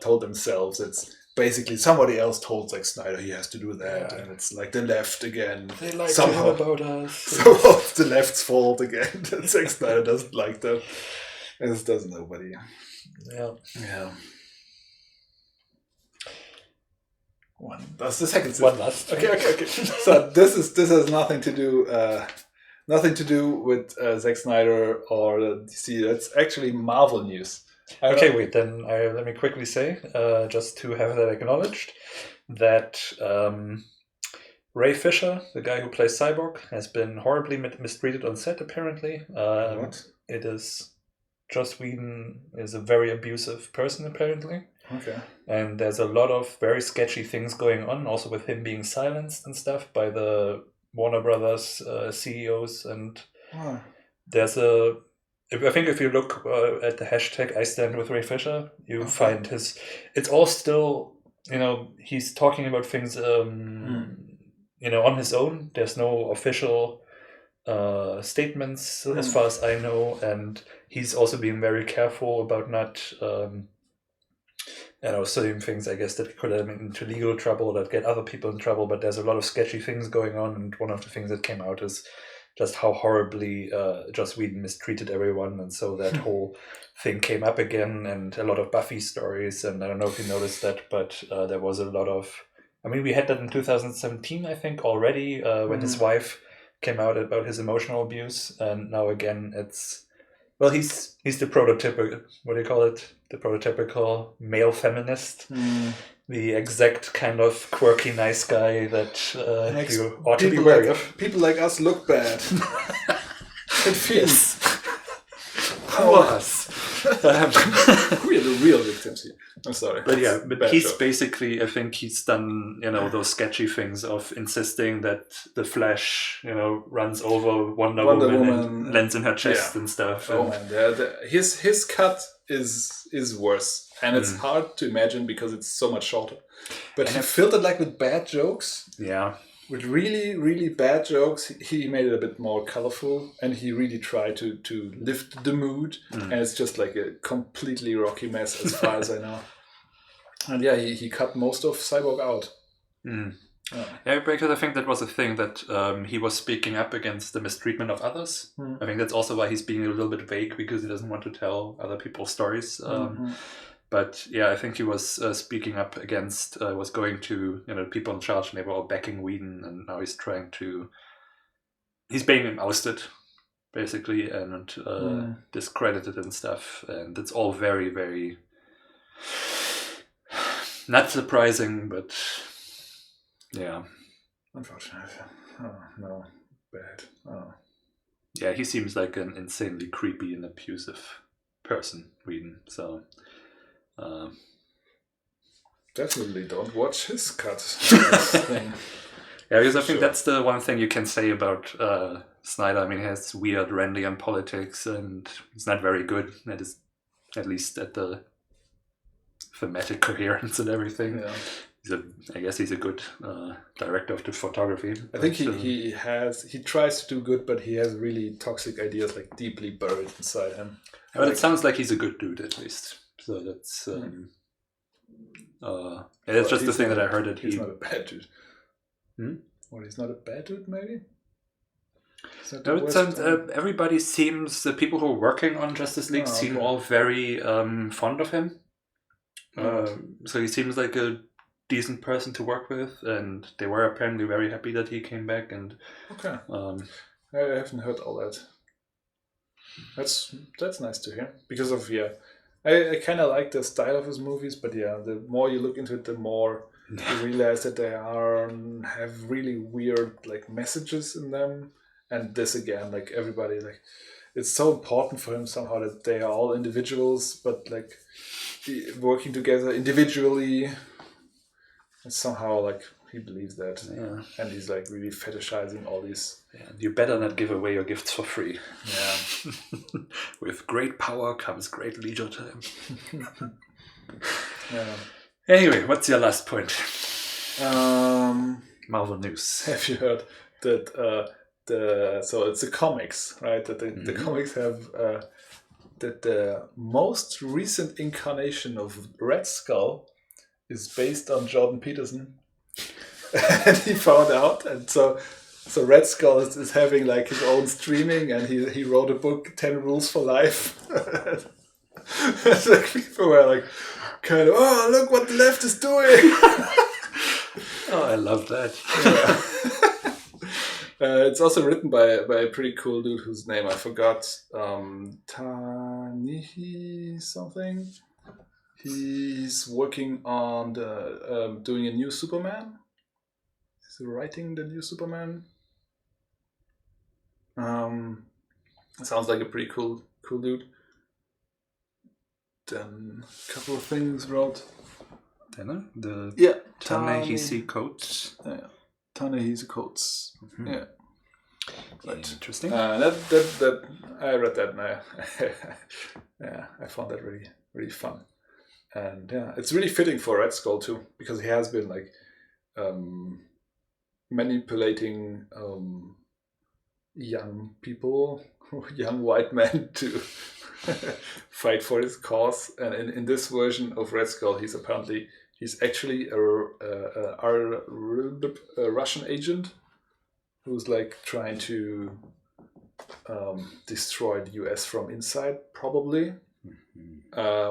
told themselves it's basically somebody else told Zack Snyder he has to do that, and it's like the left again. They like somehow to hear about us. Somehow it's the left's fault again. That Zack Snyder doesn't like them. As does nobody. Yeah. That's the second one last. Okay. So this has nothing to do with Zack Snyder or DC. That's actually Marvel news. Okay, wait. Then let me quickly say, just to have that acknowledged, that Ray Fisher, the guy who plays Cyborg, has been horribly mistreated on set. Apparently, What? It is. Joss Whedon is a very abusive person, apparently. Okay. And there's a lot of very sketchy things going on, also with him being silenced and stuff by the Warner Brothers CEOs. And there's I think if you look at the hashtag I stand with Ray Fisher, you find it's all still, he's talking about things, on his own. There's no official statements as far as I know. And he's also being very careful about not, saying things, I guess, that could have been into legal trouble, that get other people in trouble. But there's a lot of sketchy things going on. And one of the things that came out is just how horribly Joss Whedon mistreated everyone. And so that whole thing came up again, and a lot of Buffy stories. And I don't know if you noticed that, but there was a lot of... we had that in 2017, I think, already, when his wife came out about his emotional abuse. And now again, it's... Well, he's the prototypical, what do you call it? The prototypical male feminist. The exact kind of quirky, nice guy that you ought to be wary of. People like us look bad. It feels. Us. We're the real victims here. I'm sorry. But yeah, he's basically, I think he's done, those sketchy things of insisting that the Flash, runs over Wonder Woman and lands in her chest and stuff. Oh man, his cut is worse, and it's hard to imagine because it's so much shorter. But he filled it with bad jokes. Yeah. With really, really bad jokes, he made it a bit more colorful, and he really tried to lift the mood. And it's just like a completely rocky mess as far as I know. And yeah, he cut most of Cyborg out. Yeah, because I think that was a thing that he was speaking up against the mistreatment of others. I think that's also why he's being a little bit vague, because he doesn't want to tell other people's stories. But yeah, I think he was speaking up against, was going to, people in charge, and they were all backing Whedon, and now he's being ousted, basically, and discredited and stuff. And it's all very, very not surprising, but yeah. Unfortunate. Oh, no. Bad. Oh. Yeah, he seems like an insanely creepy and abusive person, Whedon, so... Definitely don't watch his cut. Yeah, because I think that's the one thing you can say about Snyder. He has weird Randian politics, and it's not very good. That is, at least at the thematic coherence and everything. Yeah. I guess he's a good director of the photography. I think he tries to do good, but he has really toxic ideas like deeply buried inside him. But it sounds like he's a good dude, at least. So that's that's just the thing that I heard that he's not a bad dude. Well, he's not a bad dude, maybe. No, it sounds, everybody seems, the people who are working on Justice League seem all very fond of him. So he seems like a decent person to work with, and they were apparently very happy that he came back. And I haven't heard all that. That's nice to hear, because of I kind of like the style of his movies, but the more you look into it, the more you realize that they have really weird messages in them. And this again, everybody, it's so important for him somehow that they are all individuals, but working together individually. And somehow he believes that, and he's really fetishizing all these. Yeah, you better not give away your gifts for free. Yeah. With great power comes great leisure time. Yeah. Anyway, what's your last point? Marvel news. Have you heard that so it's the comics, right? That the comics have that the most recent incarnation of Red Skull is based on Jordan Peterson. And he found out, and so Red Skull is having like his own streaming, and he wrote a book, 10 Rules for Life. Like people were like, kind of, oh, look what the left is doing. Oh, I love that. Yeah. It's also written by a pretty cool dude whose name I forgot. Tanihi something. He's working on doing a new Superman. Is he writing the new Superman? Sounds like a pretty cool dude. Then a couple of things wrote. The Ta-Nehisi Coates. Yeah, Ta-Nehisi Coates. Mm-hmm. Yeah. Right. Interesting. That I read that and I found that really, really fun. And yeah, it's really fitting for Red Skull too, because he has been like manipulating young people, young white men to fight for his cause. And in this version of Red Skull, he's actually a Russian agent who's like trying to destroy the US from inside, probably.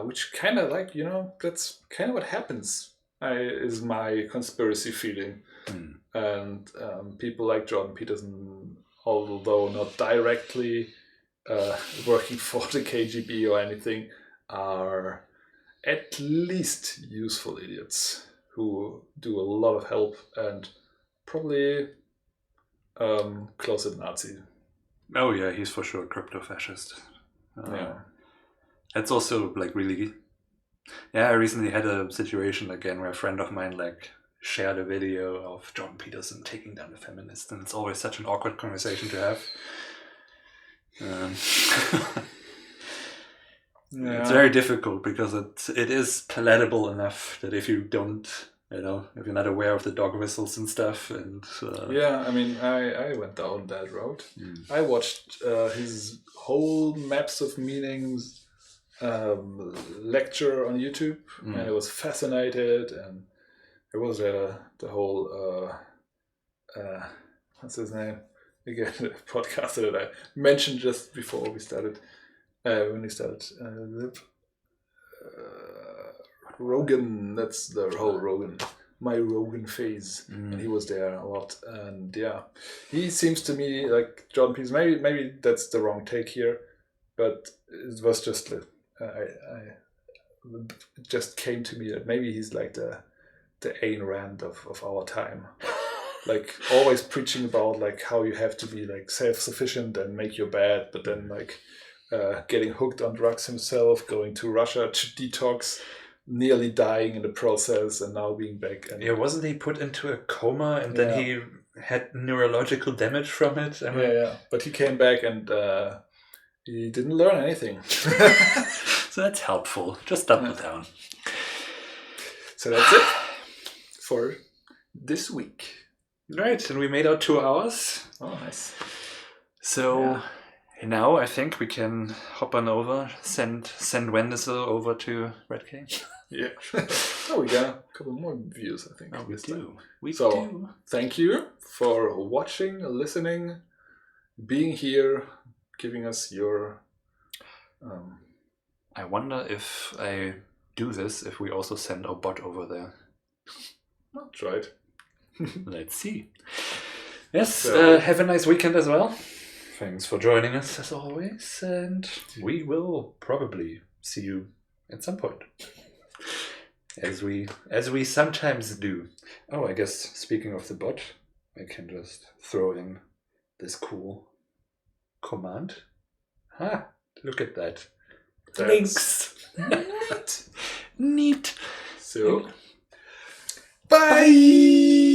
Which kind of like, that's kind of what happens, is my conspiracy feeling. And people like Jordan Peterson, although not directly working for the KGB or anything, are at least useful idiots who do a lot of help and probably close at Nazi. Oh yeah, he's for sure a crypto-fascist. Yeah. It's also like really... Yeah, I recently had a situation again where a friend of mine like shared a video of Jordan Peterson taking down the feminists, and it's always such an awkward conversation to have. Yeah. It's very difficult because it is palatable enough that if you don't, if you're not aware of the dog whistles and stuff, and yeah, I mean, I went down that road. I watched his whole Maps of Meanings lecture on YouTube, and I was fascinated. And there was the whole what's his name again, the podcast that I mentioned just before we started. When we started, Rogan, that's the whole Rogan, my Rogan phase, and he was there a lot. And yeah, he seems to me like Jordan Peterson. Maybe that's the wrong take here, but it was just it just came to me that maybe he's like the Ayn Rand of our time. Like always preaching about like how you have to be like self-sufficient and make your bed, but then like getting hooked on drugs himself, going to Russia to detox, nearly dying in the process, and now being back. And wasn't he put into a coma and then he had neurological damage from it? Yeah. But he came back and he didn't learn anything. So that's helpful. Just double down. So that's it for this week. Right, and we made our 2 hours. Oh, nice. So now I think we can hop on over, send Wendizel over to Red King. Yeah. Oh, we got a couple more views, I think. Oh, we do. We do. So, thank you for watching, listening, being here, giving us your... I wonder if I do this, if we also send our bot over there. I'll try it. Let's see. Yes, have a nice weekend as well. Thanks for joining us as always, and we will probably see you at some point, as we sometimes do. Oh, I guess speaking of the bot, I can just throw in this cool command. Look at that. Links. Neat. So, bye.